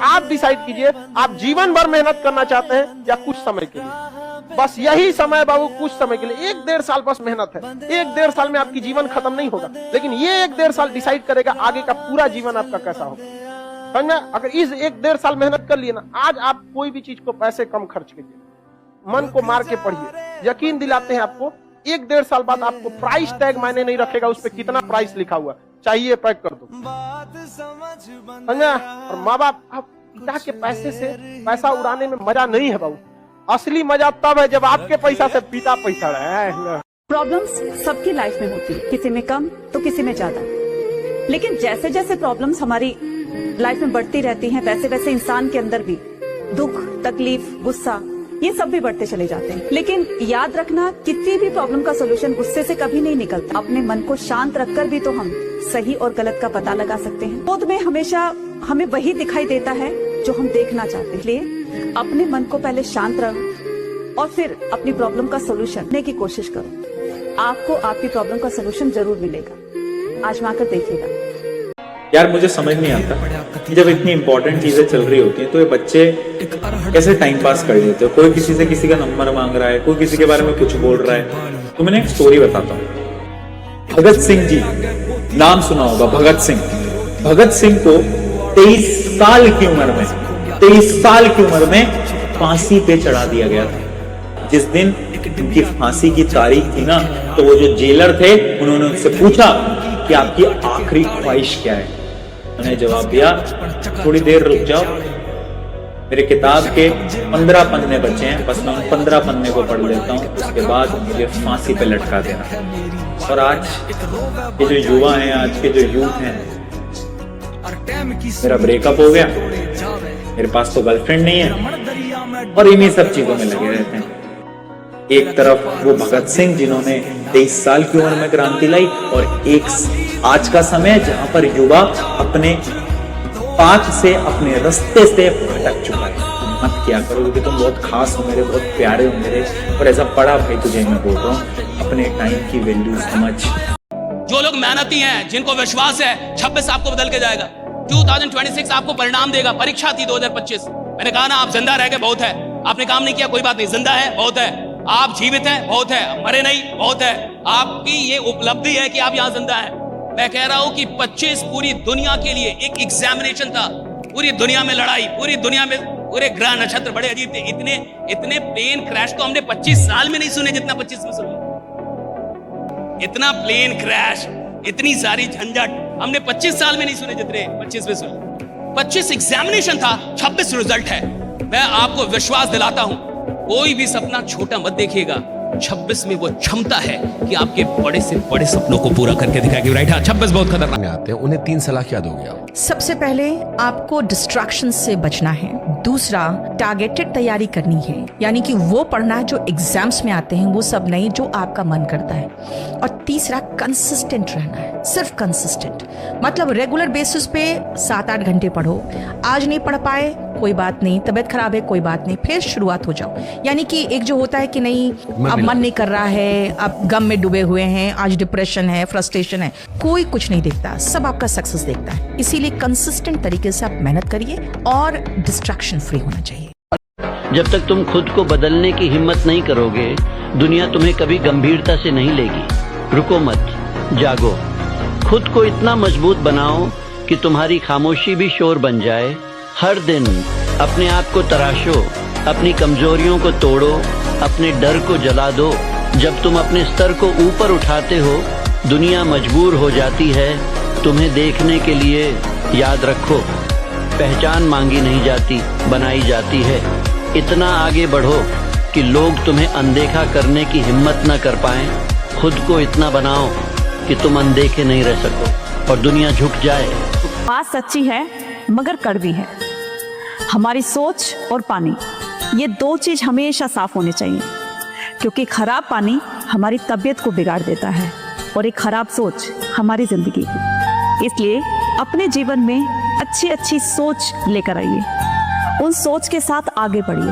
आप डिसाइड कीजिए, आप जीवन भर मेहनत करना चाहते हैं या कुछ समय के लिए। बस यही समय बाबू, कुछ समय के लिए, 1-1.5 साल बस मेहनत है। 1-1.5 साल में आपकी जीवन खत्म नहीं होगा, लेकिन ये 1-1.5 साल डिसाइड करेगा आगे का पूरा जीवन आपका कैसा होगा। समझ में? अगर इस 1-1.5 साल मेहनत कर लिए ना, आज आप कोई भी चीज को पैसे कम खर्च कीजिए, मन को मार के पढ़िए, यकीन दिलाते हैं आपको 1-1.5 साल बाद आपको प्राइस टैग मायने नहीं रखेगा, उस पर कितना प्राइस लिखा हुआ, चाहिए पैक कर दो। समझा? और माँ बाप, आप पिता के पैसे से पैसा उड़ाने में मजा नहीं है बाबू। असली मजा तब है जब आपके पैसा से पिता पैसा रहे। प्रॉब्लम्स सबकी लाइफ में होती है, किसी में कम तो किसी में ज्यादा, लेकिन जैसे जैसे प्रॉब्लम्स हमारी लाइफ में बढ़ती रहती हैं, वैसे वैसे इंसान के अंदर भी दुख, तकलीफ, गुस्सा, ये सब भी बढ़ते चले जाते हैं। लेकिन याद रखना, किसी भी प्रॉब्लम का सोल्यूशन गुस्से से कभी नहीं निकलता। अपने मन को शांत रखकर भी तो हम सही और गलत का पता लगा सकते हैं। खुद में हमेशा हमें वही दिखाई देता है जो हम देखना चाहते हैं। इसलिए अपने मन को पहले शांत रखो और फिर अपनी प्रॉब्लम का सोल्यूशन करने की कोशिश करो। आपको आपकी प्रॉब्लम का सोल्यूशन जरूर मिलेगा, आजमा कर देखिएगा। यार मुझे समझ नहीं आता, जब इतनी इंपॉर्टेंट चीजें चल रही होती हैं तो ये बच्चे कैसे टाइम पास कर लेते हो। कोई किसी से किसी का नंबर मांग रहा है, कोई किसी के बारे में कुछ बोल रहा है। तो मैंने एक स्टोरी बताता हूँ। भगत सिंह जी, नाम सुना होगा, भगत सिंह। भगत सिंह को 23 साल की उम्र में फांसी पे चढ़ा दिया गया था। जिस दिन उनकी फांसी की तारीख थी ना, तो वो जो जेलर थे उन्होंने उनसे पूछा कि आपकी आखिरी ख्वाहिश क्या है। उन्होंने जवाब दिया, थोड़ी देर रुक जाओ, मेरे किताब के 15 पन्ने बचे हैं, बस मैं उन 15 पन्ने को पढ़ लेता हूँ, उसके बाद मुझे फांसी पे लटका देना। और आज के जो युवा हैं, आज के जो यूथ हैं, मेरा ब्रेकअप हो गया, मेरे पास तो गर्लफ्रेंड नहीं है, और इन्हीं सब चीजों में लगे रहते हैं। एक तरफ वो भगत सिंह जिन्होंने 23 साल की उम्र में क्रांति लाई, और एक आज का समय जहां पर युवा अपने पाथ से, अपने रास्ते से भटक चुका है। मत किया करो, क्योंकि तुम बहुत खास हो मेरे, बहुत प्यारे हो मेरे, और ऐसा बड़ा भाई तुझे मैं बोल रहा हूँ, अपने टाइम की वैल्यू समझ। जो लोग मेहनती हैं, जिनको विश्वास है 26 आपको बदल के जाएगा, 2026 आपको परिणाम देगा। परीक्षा थी 2025, मैंने कहा ना, आप जिंदा रह गए बहुत है, आपने काम नहीं किया कोई बात नहीं, जिंदा है बहुत है, आप जीवित हैं बहुत है, मरे नहीं बहुत है, आपकी ये उपलब्धि है कि आप यहां जिंदा हैं। मैं कह रहा हूं कि 25 पूरी दुनिया के लिए एक एग्जामिनेशन था, पूरी दुनिया में लड़ाई, पूरी दुनिया में पूरे ग्रह नक्षत्र बड़े अजीब थे। इतने प्लेन क्रैश तो हमने 25 साल में नहीं सुने जितना 25 में सुने। इतना प्लेन क्रैश, इतनी सारी झंझट हमने 25 साल में नहीं सुने जितने 25 में सुने। 25 एग्जामिनेशन था, 26 रिजल्ट है। मैं आपको विश्वास दिलाता हूं, कोई भी सपना छोटा मत देखिएगा। 26 में वो क्षमता है कि आपके बड़े से बड़े सपनों को पूरा करके दिखाएगी। राइट? हाँ, 26 बहुत खतरनाक आते हैं। उन्हें 3 सलाह क्या दोगे आप? सबसे पहले आपको डिस्ट्रैक्शन से बचना है। दूसरा, टारगेटेड तैयारी करनी है, यानी कि वो पढ़ना है जो एग्जाम्स में आते हैं, वो सब नहीं जो आपका मन करता है। और तीसरा, कंसिस्टेंट रहना है, सिर्फ कंसिस्टेंट, मतलब रेगुलर बेसिस पे 7-8 घंटे पढ़ो। आज नहीं पढ़ पाए कोई बात नहीं, तबीयत खराब है कोई बात नहीं, फिर शुरुआत हो जाओ। यानी कि एक जो होता है कि नहीं, अब मन नहीं कर रहा है, आप गम में डूबे हुए हैं, आज डिप्रेशन है, फ्रस्ट्रेशन है, कोई कुछ नहीं देखता, सब आपका सक्सेस देखता है। इसीलिए कंसिस्टेंट तरीके से आप मेहनत करिए और डिस्ट्रैक्शन फ्री होना चाहिए। जब तक तुम खुद को बदलने की हिम्मत नहीं करोगे, दुनिया तुम्हें कभी गंभीरता से नहीं लेगी। रुको मत, जागो, खुद को इतना मजबूत बनाओ कि तुम्हारी खामोशी भी शोर बन जाए। हर दिन अपने आप को तराशो, अपनी कमजोरियों को तोड़ो, अपने डर को जला दो। जब तुम अपने स्तर को ऊपर उठाते हो, दुनिया मजबूर हो जाती है तुम्हें देखने के लिए। याद रखो, पहचान मांगी नहीं जाती, बनाई जाती है। इतना आगे बढ़ो कि लोग तुम्हें अनदेखा करने की हिम्मत न कर पाएं। खुद को इतना बनाओ कि तुम अनदेखे नहीं रह सको और दुनिया झुक जाए। बात सच्ची है मगर कड़वी है। हमारी सोच और पानी, ये 2 चीज हमेशा साफ होने चाहिए, क्योंकि खराब पानी हमारी तबीयत को बिगाड़ देता है और एक खराब सोच हमारी जिंदगी की। इसलिए अपने जीवन में अच्छी अच्छी सोच लेकर आइए, उन सोच के साथ आगे बढ़िए,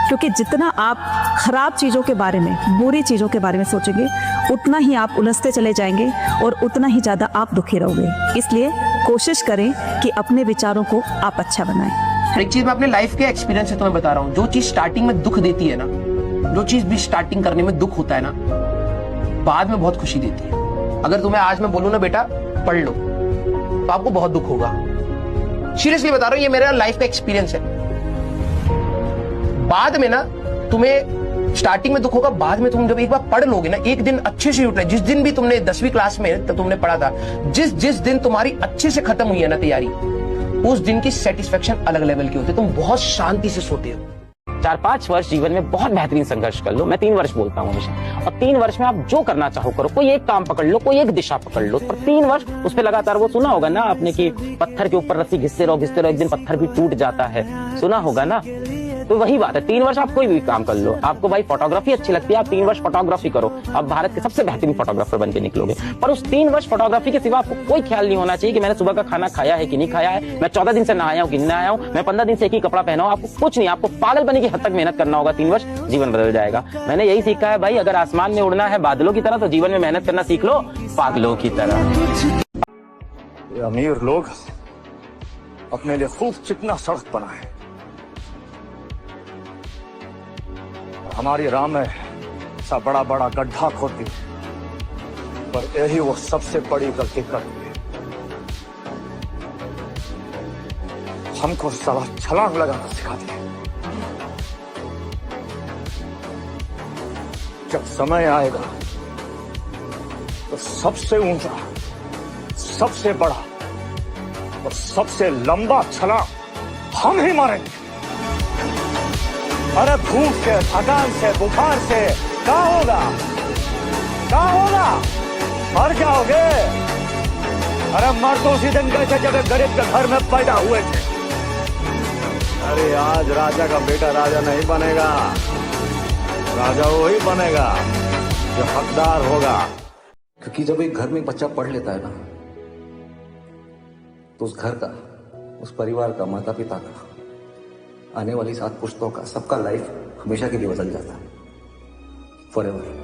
क्योंकि जितना आप खराब चीज़ों के बारे में, बुरी चीज़ों के बारे में सोचेंगे, उतना ही आप उलझते चले जाएंगे और उतना ही ज़्यादा आप दुखी रहोगे। इसलिए कोशिश करें कि अपने विचारों को आप अच्छा बनाएं। हर एक चीज मैं अपने लाइफ के एक्सपीरियंस से तुम्हें बता रहा हूँ। जो चीज स्टार्टिंग में दुख देती है ना, जो चीज भी स्टार्टिंग करने में दुख होता है ना, बाद में बहुत खुशी देती है। अगर तुम्हें आज मैं बोलूँ ना बेटा पढ़ लो, तो आपको बहुत दुख होगा। सीरियसली बता रहा हूँ, ये मेरा लाइफ का एक्सपीरियंस है। बाद में ना तुम्हें स्टार्टिंग में दुख होगा, बाद में तुम जब एक बार पढ़ लोगे ना, एक दिन अच्छे से उठ रहे, जिस दिन भी तुमने 10वीं क्लास में तब तुमने पढ़ा था, जिस दिन तुम्हारी अच्छे से खत्म हुई है ना तैयारी, उस दिन की सेटिस्फेक्शन अलग लेवल की होती है। तुम बहुत शांति से सोते हो। 4-5 वर्ष जीवन में बहुत बेहतरीन संघर्ष कर लो। मैं 3 वर्ष बोलता हूँ हमेशा, और 3 वर्ष में आप जो करना चाहो करो। कोई एक काम पकड़ लो, कोई एक दिशा पकड़ लो, पर 3 वर्ष उस पर लगातार, वो सुना होगा ना आपने कि पत्थर के ऊपर रस्सी घिसते रहो, एक दिन पत्थर भी टूट जाता है, सुना होगा ना। तो वही बात है, 3 वर्ष आप कोई भी काम कर लो। आपको भाई फोटोग्राफी अच्छी लगती है, आप 3 वर्ष फोटोग्राफी करो, आप भारत के सबसे बेहतरीन फोटोग्राफर बन के निकलोगे। पर उस 3 वर्ष फोटोग्राफी के सिवा आपको कोई ख्याल नहीं होना चाहिए कि मैंने सुबह का खाना खाया है कि नहीं खाया है, मैं 14 दिन से नहाया हूँ कि नहीं नहाया हूँ, मैं 15 दिन से एक ही कपड़ा पहना हूँ। आपको कुछ नहीं, आपको पागल बनने की हद तक मेहनत करना होगा। 3 वर्ष जीवन बदल जाएगा। मैंने यही सीखा है भाई, अगर आसमान में उड़ना है बादलों की तरह, तो जीवन में मेहनत करना सीख लो पागलों की तरह। अमीर लोग अपने लिए खूब चिकना सड़क बनाए, हमारी राह में सा बड़ा बड़ा गड्ढा खोदती, पर यही वो सबसे बड़ी गलती करती है। हमको साला छलांग लगाना सिखाती है। जब समय आएगा तो सबसे ऊंचा, सबसे बड़ा और सबसे लंबा छलांग हम ही मारेंगे। अरे भूख से, थकान से, बुखार से क्या होगा, क्या होगा, मर जाओगे। अरे मर तो उसी दिन गए थे जब गरीब के घर में पैदा हुए थे। अरे आज राजा का बेटा राजा नहीं बनेगा, राजा वही बनेगा जो हकदार होगा। क्योंकि जब एक घर में बच्चा पढ़ लेता है ना, तो उस घर का, उस परिवार का, माता पिता का, आने वाली 7 पुश्तों का, सबका लाइफ हमेशा के लिए बदल जाता है, फॉरएवर।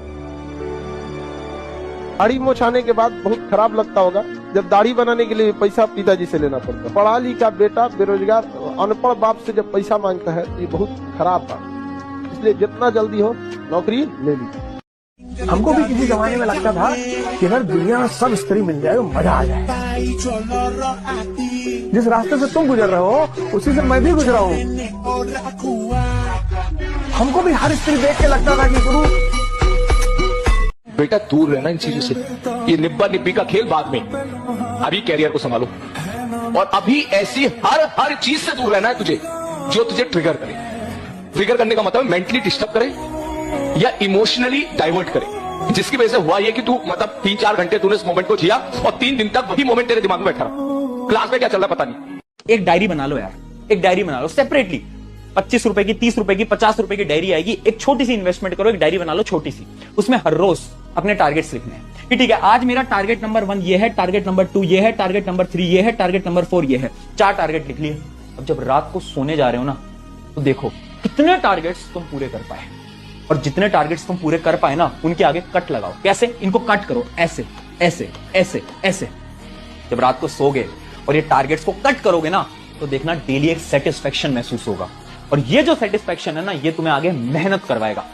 दाढ़ी मोछाने के बाद बहुत खराब लगता होगा जब दाढ़ी बनाने के लिए पैसा पिताजी से लेना पड़ता है। पढ़ा लिखा बेटा बेरोजगार अनपढ़ बाप से जब पैसा मांगता है तो ये बहुत खराब बात। इसलिए जितना जल्दी हो नौकरी ले लीजिए। हमको भी किसी जमाने में लगता था कि अगर दुनिया में सब स्त्री मिल जाए तो मजा आ जाए। जिस रास्ते से तुम गुजर रहे हो उसी से मैं भी गुजरा हूँ। हमको भी हर स्त्री देख के लगता था कि गुरु बेटा दूर रहना इन चीजों से, ये निब्बा निब्बी का खेल बाद में, अभी कैरियर को संभालो। और अभी ऐसी हर चीज से दूर रहना है तुझे जो तुझे ट्रिगर करे। ट्रिगर करने का मतलब मेंटली डिस्टर्ब करे या इमोशनली डाइवर्ट करे, जिसकी वजह से हुआ ये कि तू मतलब 3-4 घंटे तूने इस मोमेंट को जिया और 3 दिन तक वही मोमेंट तेरे दिमाग में बैठा रहा। क्लास में क्या चल रहा पता नहीं। एक डायरी बना लो यार, एक डायरी बना लो सेपरेटली। 25 रुपए की, 30 रुपए की, 50 रुपए की डायरी आएगी। एक छोटी सी इन्वेस्टमेंट करो, एक डायरी बना लो छोटी सी, उसमें हर रोज अपने टारगेट्स लिखने हैं कि ठीक है आज मेरा टारगेट नंबर 1 ये है, टारगेट नंबर 2 ये है, टारगेट नंबर 3 ये है, टारगेट नंबर 4 ये है। 4 टारगेट लिख लिए। अब जब रात को सोने जा रहे हो ना, तो देखो कितने टारगेट्स तुम पूरे कर पाए, और जितने टारगेट्स तुम पूरे कर पाए ना उनके आगे कट लगाओ। कैसे? इनको कट करो, ऐसे ऐसे ऐसे ऐसे। जब रात को सोगे और ये टारगेट्स को कट करोगे ना, तो देखना डेली एक सेटिस्फेक्शन महसूस होगा, और ये जो सेटिस्फेक्शन है ना, ये तुम्हें आगे मेहनत करवाएगा।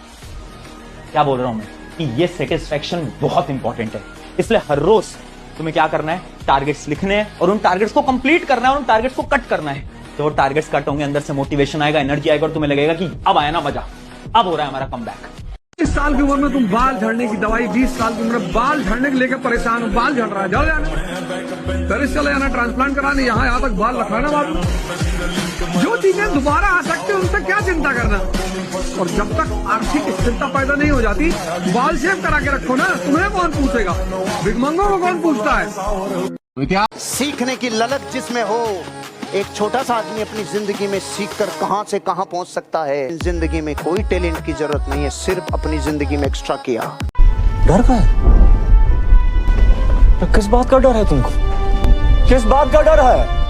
क्या बोल रहा हूं मैं कि ये सेटिस्फेक्शन बहुत इंपॉर्टेंट है। इसलिए हर रोज तुम्हें क्या करना है, टारगेट्स लिखने हैं और उन टारगेट्स को कंप्लीट करना है और उन टारगेट्स को कट करना है। तो वो टारगेट्स कट होंगे, अंदर से मोटिवेशन आएगा, एनर्जी आएगा, और तुम्हें लगेगा कि अब आया ना मजा, अब हो रहा है हमारा कमबैक। 20 साल की उम्र में तुम बाल झड़ने की दवाई, 20 साल की उम्र में बाल झड़ने के लेकर परेशान हो, बाल झड़ रहा है, झड़ जाना, पेरिस चले जाना, ट्रांसप्लांट कराने, यहाँ तक बाल रखवाना। बात जो चीजें दोबारा आ सकती है उनसे क्या चिंता करना। और जब तक आर्थिक स्थिरता पैदा नहीं हो जाती, बाल शेव करा के रखो ना, तुम्हें कौन पूछेगा, भिखमंगों को कौन पूछता है। सीखने की ललक जिसमें हो, एक छोटा सा आदमी अपनी जिंदगी में सीखकर कहां से कहां पहुंच सकता है। जिंदगी में कोई टैलेंट की जरूरत नहीं है, सिर्फ अपनी जिंदगी में एक्स्ट्रा किया। डर का है? तो किस बात का डर है तुमको? किस बात का डर है?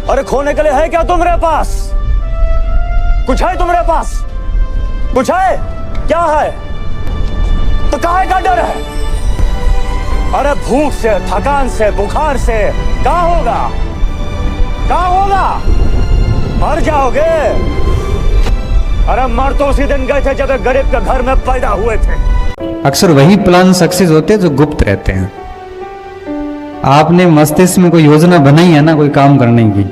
अरे खोने के लिए है क्या तुम्हारे पास? कुछ है तुम्हारे पास? कुछ है? क्या है? तो काहे का डर है? अरे भूख से, थकान से, बुखार से क्या होगा? क्या होगा? मर जाओगे। अरे मर तो उसी दिन गए थे जब एक गरीब के घर में पैदा हुए थे। अक्सर वही प्लान सक्सेस होते हैं जो गुप्त रहते हैं। आपने मस्तिष्क में कोई योजना बनाई है ना कोई काम करने की,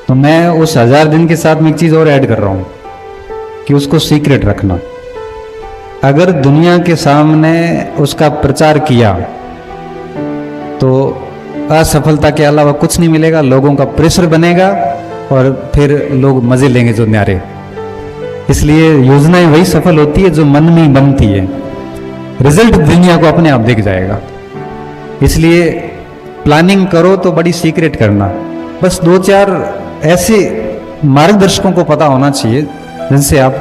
तो मैं उस 1000 दिन के साथ में एक चीज और ऐड कर रहा हूं कि उसको सीक्रेट रखना। अगर दुनिया के सामने उसका प्रचार किया तो असफलता के अलावा कुछ नहीं मिलेगा, लोगों का प्रेशर बनेगा और फिर लोग मजे लेंगे जो न्यारे। इसलिए योजनाएं वही सफल होती है जो मन में ही बनती है, रिजल्ट दुनिया को अपने आप दिख जाएगा। इसलिए प्लानिंग करो तो बड़ी सीक्रेट करना। बस 2-4 ऐसे मार्गदर्शकों को पता होना चाहिए जिनसे आप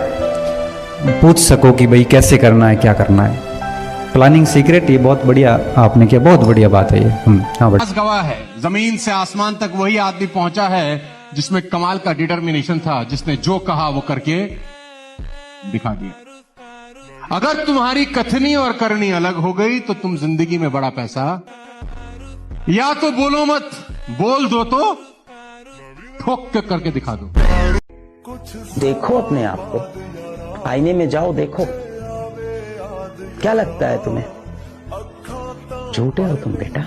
पूछ सको कि भाई कैसे करना है, क्या करना है। प्लानिंग सीक्रेट, ये बहुत बढ़िया आपने किया, बहुत बढ़िया बात है ये। हाँ, गवाह है, जमीन से आसमान तक वही आदमी पहुंचा है जिसमें कमाल का डिटर्मिनेशन था, जिसने जो कहा वो करके दिखा दिया। अगर तुम्हारी कथनी और करनी अलग हो गई तो तुम जिंदगी में बड़ा पैसा, या तो बोलो मत, बोल दो तो ठोक के करके दिखा दो। देखो अपने आप को, आईने में जाओ, देखो क्या लगता है तुम्हें? झूठे हो तुम बेटा।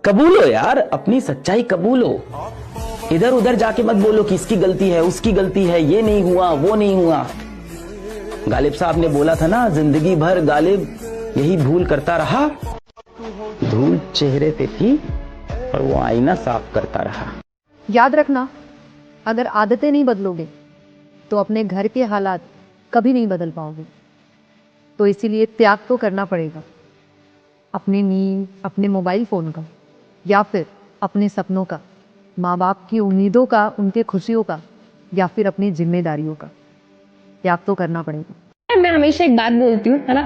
कबूलो यार, अपनी सच्चाई कबूलो। इधर उधर जाके मत बोलो कि इसकी गलती है, उसकी गलती है, ये नहीं हुआ, वो नहीं हुआ। गालिब साहब ने बोला था ना, जिंदगी भर गालिब यही भूल करता रहा, धूल चेहरे पे थी और वो आईना साफ करता रहा। याद रखना, अगर आदतें नहीं बदलोगे तो अपने घर के हालात कभी नहीं बदल पाओगे। तो इसीलिए त्याग तो करना पड़ेगा, अपनी नींद, अपने मोबाइल फ़ोन का, या फिर अपने सपनों का, माँ बाप की उम्मीदों का, उनके खुशियों का, या फिर अपनी जिम्मेदारियों का। त्याग तो करना पड़ेगा। मैं हमेशा एक बात बोलती हूँ, है ना,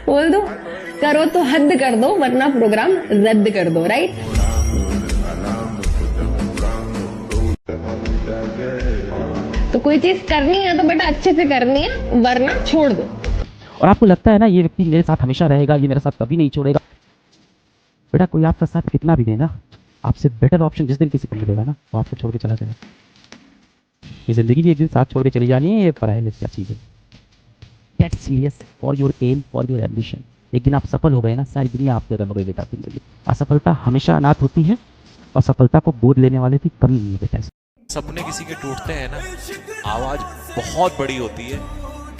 बोल दो, करो तो हद कर दो वरना प्रोग्राम रद्द कर दो, राइट? तो कोई चीज करनी है तो बेटा अच्छे से करनी है, वरना छोड़ दो। और आपको लगता है ना ये व्यक्ति मेरे साथ हमेशा रहेगा, ये मेरे साथ कभी नहीं छोड़ेगा, बेटा कोई आपका साथ कितना भी देना, आपसे बेटर ऑप्शन जिस दिन किसी को मिलेगा ना वो आपको छोड़ के चला जाएगा। ये जिंदगी भी एक दिन साथ छोड़ के चली जानी है, ये पराये लिस्ट क्या चीज है। Get serious for your aim, for your ambition. एक दिन आप सफल हो गए ना, सारी दुनिया आपके रन हो गई बेटा। जिंदगी असफलता हमेशा अनाथ होती है और सफलता को गोद लेने वाले की कमी नहीं है बेटा। सपने किसी के टूटते हैं ना, आवाज बहुत बड़ी होती है,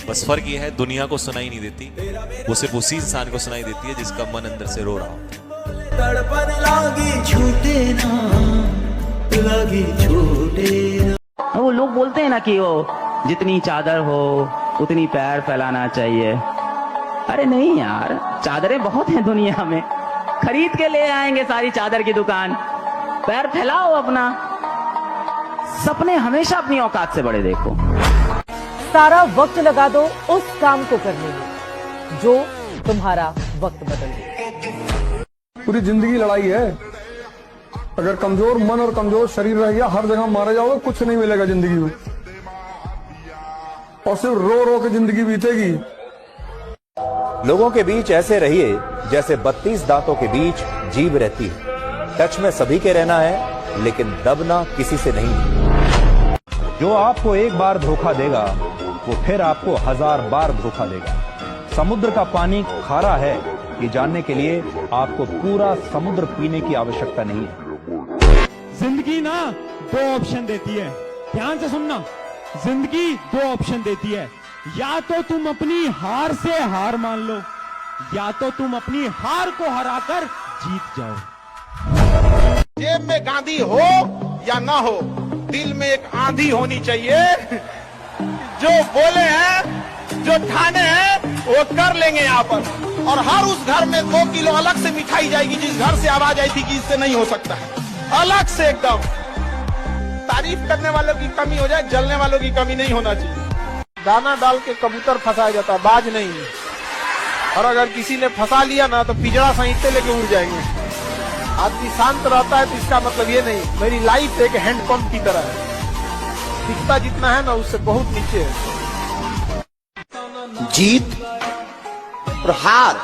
बस फर्क ये है दुनिया को सुनाई नहीं देती, वो सिर्फ उसी इंसान को सुनाई देती है जिसका मन अंदर से रो रहा होता है। वो लोग बोलते हैं ना कि वो जितनी चादर हो उतनी पैर फैलाना चाहिए। अरे नहीं यार, चादरें बहुत हैं दुनिया में, खरीद के ले आएंगे सारी चादर की दुकान। पैर फैलाओ अपना, सपने हमेशा अपनी औकात से बड़े देखो। सारा वक्त लगा दो उस काम को करने में जो तुम्हारा वक्त बदल दे। पूरी जिंदगी लड़ाई है। अगर कमजोर मन और कमजोर शरीर रह गया, हर जगह मारे जाओगे, कुछ नहीं मिलेगा जिंदगी में, और सिर्फ रो रो के जिंदगी बीतेगी। लोगों के बीच ऐसे रहिए जैसे 32 दांतों के बीच जीभ रहती है। टच में सभी के रहना है, लेकिन दबना किसी से नहीं। जो आपको एक बार धोखा देगा वो फिर आपको 1000 बार धोखा देगा। समुद्र का पानी खारा है, ये जानने के लिए आपको पूरा समुद्र पीने की आवश्यकता नहीं है। जिंदगी ना 2 ऑप्शन देती है, ध्यान से सुनना। जिंदगी 2 ऑप्शन देती है, या तो तुम अपनी हार से हार मान लो, या तो तुम अपनी हार को हराकर जीत जाओ। जेब में गांधी हो या ना हो, दिल में एक आंधी होनी चाहिए। जो बोले हैं, जो ठाने हैं, वो कर लेंगे यहाँ पर। और हर उस घर में 2 किलो अलग से मिठाई जाएगी जिस घर से आवाज आई थी कि इससे नहीं हो सकता है, अलग से एकदम। तारीफ करने वालों की कमी हो जाए, जलने वालों की कमी नहीं होना चाहिए। दाना डाल के कबूतर फंसाया जाता है, बाज नहीं। और अगर किसी ने फंसा लिया ना तो पिजड़ा सहित लेके उड़ जाएंगे। आदमी शांत रहता है तो इसका मतलब ये नहीं मेरी लाइफ एक हैंडपंप की तरह है, दिखता जितना है ना उससे बहुत नीचे है। जीत और हार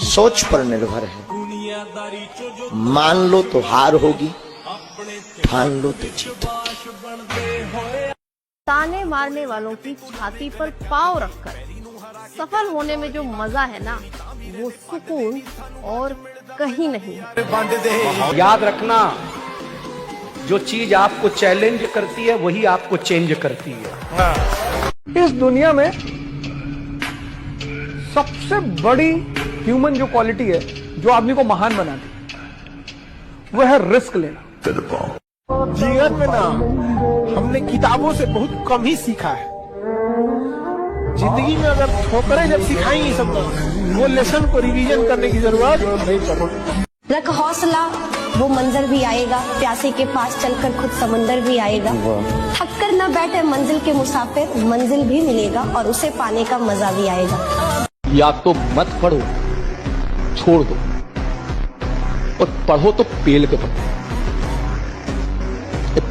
सोच पर निर्भर है। मान लो तो हार होगी, ठान लो तो जीत होगी। ताने मारने वालों की छाती पर पाँव रखकर सफल होने में जो मजा है ना, वो सुकून और कहीं नहीं है। याद रखना, जो चीज आपको चैलेंज करती है वही आपको चेंज करती है। इस दुनिया में सबसे बड़ी ह्यूमन जो क्वालिटी है, जो आदमी को महान बनाती है, वो है रिस्क लेना। जीवन में ना हमने किताबों से बहुत कम ही सीखा है। जिंदगी में अगर ठोकरें जब सिखाई सब, वो लेसन को रिवीजन करने की जरूरत नहीं पड़ती। रख हौसला, वो मंजर भी आएगा। प्यासे के पास चलकर खुद समंदर भी आएगा। थक कर न बैठे मंजिल के मुसाफिर, मंजिल भी मिलेगा और उसे पाने का मजा भी आएगा। या तो मत पढ़ो, छोड़ दो, और पढ़ो तो पेल के पढ़ो।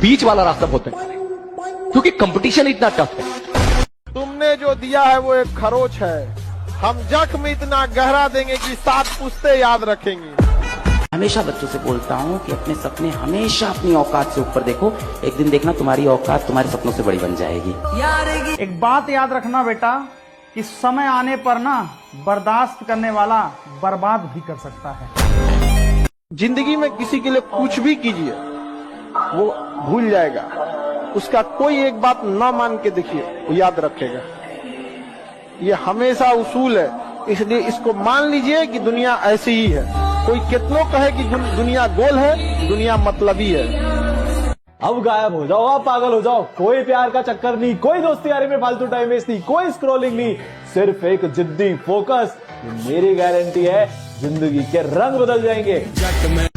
बीच वाला रास्ता बहुत है, क्योंकि कंपटीशन इतना टफ है। तुमने जो दिया है वो एक खरोच है। हम जख्म इतना गहरा देंगे कि 7 पुश्ते याद रखेंगे। हमेशा बच्चों से बोलता हूँ कि अपने सपने हमेशा अपनी औकात से ऊपर देखो। एक दिन देखना तुम्हारी औकात तुम्हारे सपनों से बड़ी बन जाएगी। एक बात याद रखना बेटा, कि समय आने पर ना बर्दाश्त करने वाला बर्बाद भी कर सकता है। जिंदगी में किसी के लिए कुछ भी कीजिए, वो भूल जाएगा। उसका कोई एक बात ना मान के देखिए, वो याद रखेगा। ये हमेशा उसूल है, इसलिए इसको मान लीजिए कि दुनिया ऐसी ही है। कोई कितनों कहे कि दुनिया गोल है, दुनिया मतलबी है। अब गायब हो जाओ, आप पागल हो जाओ। कोई प्यार का चक्कर नहीं, कोई दोस्ती यारी में फालतू टाइम वेस्ट नहीं, कोई स्क्रॉलिंग नहीं, सिर्फ एक जिद्दी फोकस। मेरी गारंटी है जिंदगी के रंग बदल जाएंगे।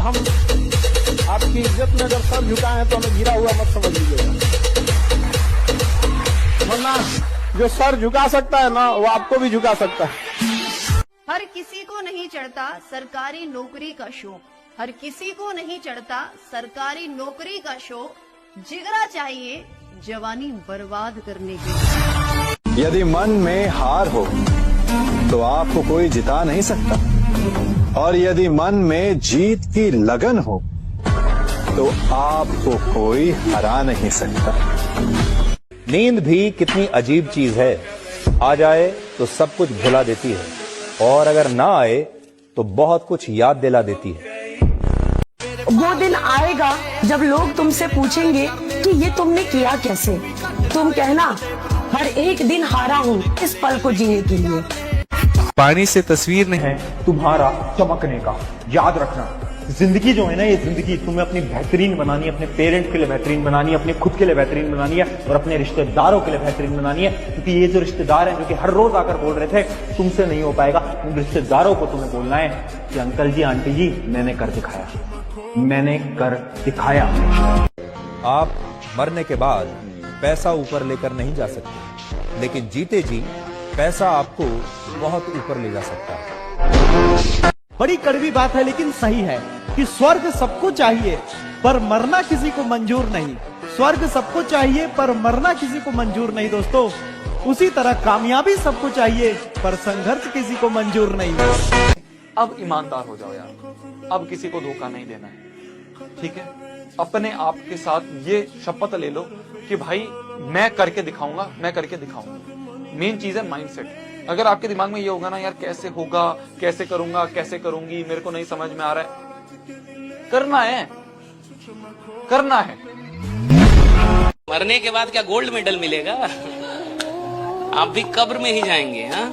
हम आपकी इज्जत में अगर सर झुकाए हैं तो हमें गिरा हुआ मत समझ लीजिएगा, वरना जो सर झुका सकता है ना, वो आपको भी झुका सकता है। हर किसी को नहीं चढ़ता सरकारी नौकरी का शौक, हर किसी को नहीं चढ़ता सरकारी नौकरी का शौक। जिगरा चाहिए जवानी बर्बाद करने के। यदि मन में हार हो तो आपको कोई जिता नहीं सकता, और यदि मन में जीत की लगन हो तो आपको कोई हरा नहीं सकता। नींद भी कितनी अजीब चीज है। आ जाए तो सब कुछ भुला देती है, और अगर ना आए तो बहुत कुछ याद दिला देती है। वो दिन आएगा जब लोग तुमसे पूछेंगे कि ये तुमने किया कैसे। तुम कहना, हर एक दिन हारा हूँ इस पल को जीने के लिए। पानी से तस्वीर नहीं है तुम्हारा चमकने का। याद रखना, जिंदगी जो है ना, ये जिंदगी तुम्हें अपनी बेहतरीन बनानी है, अपने पेरेंट के लिए बेहतरीन बनानी है, अपने खुद के लिए बेहतरीन बनानी है, और अपने रिश्तेदारों के लिए बेहतरीन बनानी है। क्योंकि ये जो रिश्तेदार हैं, जो कि हर रोज आकर बोल रहे थे तुमसे नहीं हो पाएगा, उन रिश्तेदारों को तुम्हें बोलना है कि अंकल जी, आंटी जी, मैंने कर दिखाया, मैंने कर दिखाया। आप मरने के बाद पैसा ऊपर लेकर नहीं जा सकते, लेकिन जीते जी पैसा आपको बहुत ऊपर ले जा सकता है। बड़ी कड़वी बात है लेकिन सही है कि स्वर्ग सबको चाहिए पर मरना किसी को मंजूर नहीं। स्वर्ग सबको चाहिए पर मरना किसी को मंजूर नहीं दोस्तों। उसी तरह कामयाबी सबको चाहिए पर संघर्ष किसी को मंजूर नहीं। अब ईमानदार हो जाओ यार, अब किसी को धोखा नहीं देना है, ठीक है। अपने आप के साथ ये शपथ ले लो कि भाई मैं करके दिखाऊंगा, मैं करके दिखाऊंगा। मेन चीज है माइंडसेट। अगर आपके दिमाग में ये होगा ना, यार कैसे होगा, कैसे करूंगा, कैसे करूंगी, मेरे को नहीं समझ में आ रहा है, करना है, करना है। मरने के बाद क्या गोल्ड मेडल मिलेगा? आप भी कब्र में ही जाएंगे। हाँ,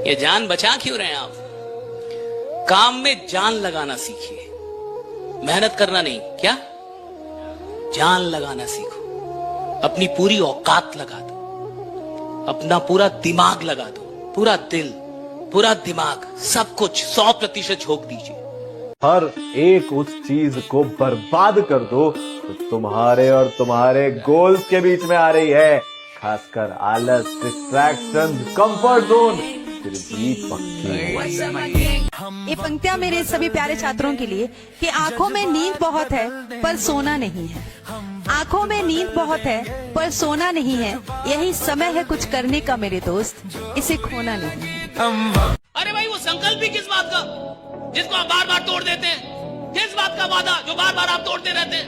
ये जान बचा क्यों रहे हैं आप? काम में जान लगाना सीखिए, मेहनत करना नहीं। क्या? जान लगाना सीखो, अपनी पूरी औकात लगा दो, अपना पूरा दिमाग लगा दो, पूरा दिल, पूरा दिमाग, सब कुछ 100% झोंक दीजिए। हर एक उस चीज को बर्बाद कर दो तो तुम्हारे और तुम्हारे गोल्स के बीच में आ रही है, खासकर आलस, डिस्ट्रैक्शन, कंफर्ट जोन। ये पंक्तियां मेरे सभी प्यारे छात्रों के लिए कि आंखों में नींद बहुत है पर सोना नहीं है। आंखों में नींद बहुत है पर सोना नहीं है, यही समय है कुछ करने का मेरे दोस्त, इसे खोना नहीं है। अरे भाई वो संकल्प भी किस बात का जिसको आप बार बार तोड़ देते हैं? किस बात का वादा जो बार बार आप तोड़ते रहते हैं?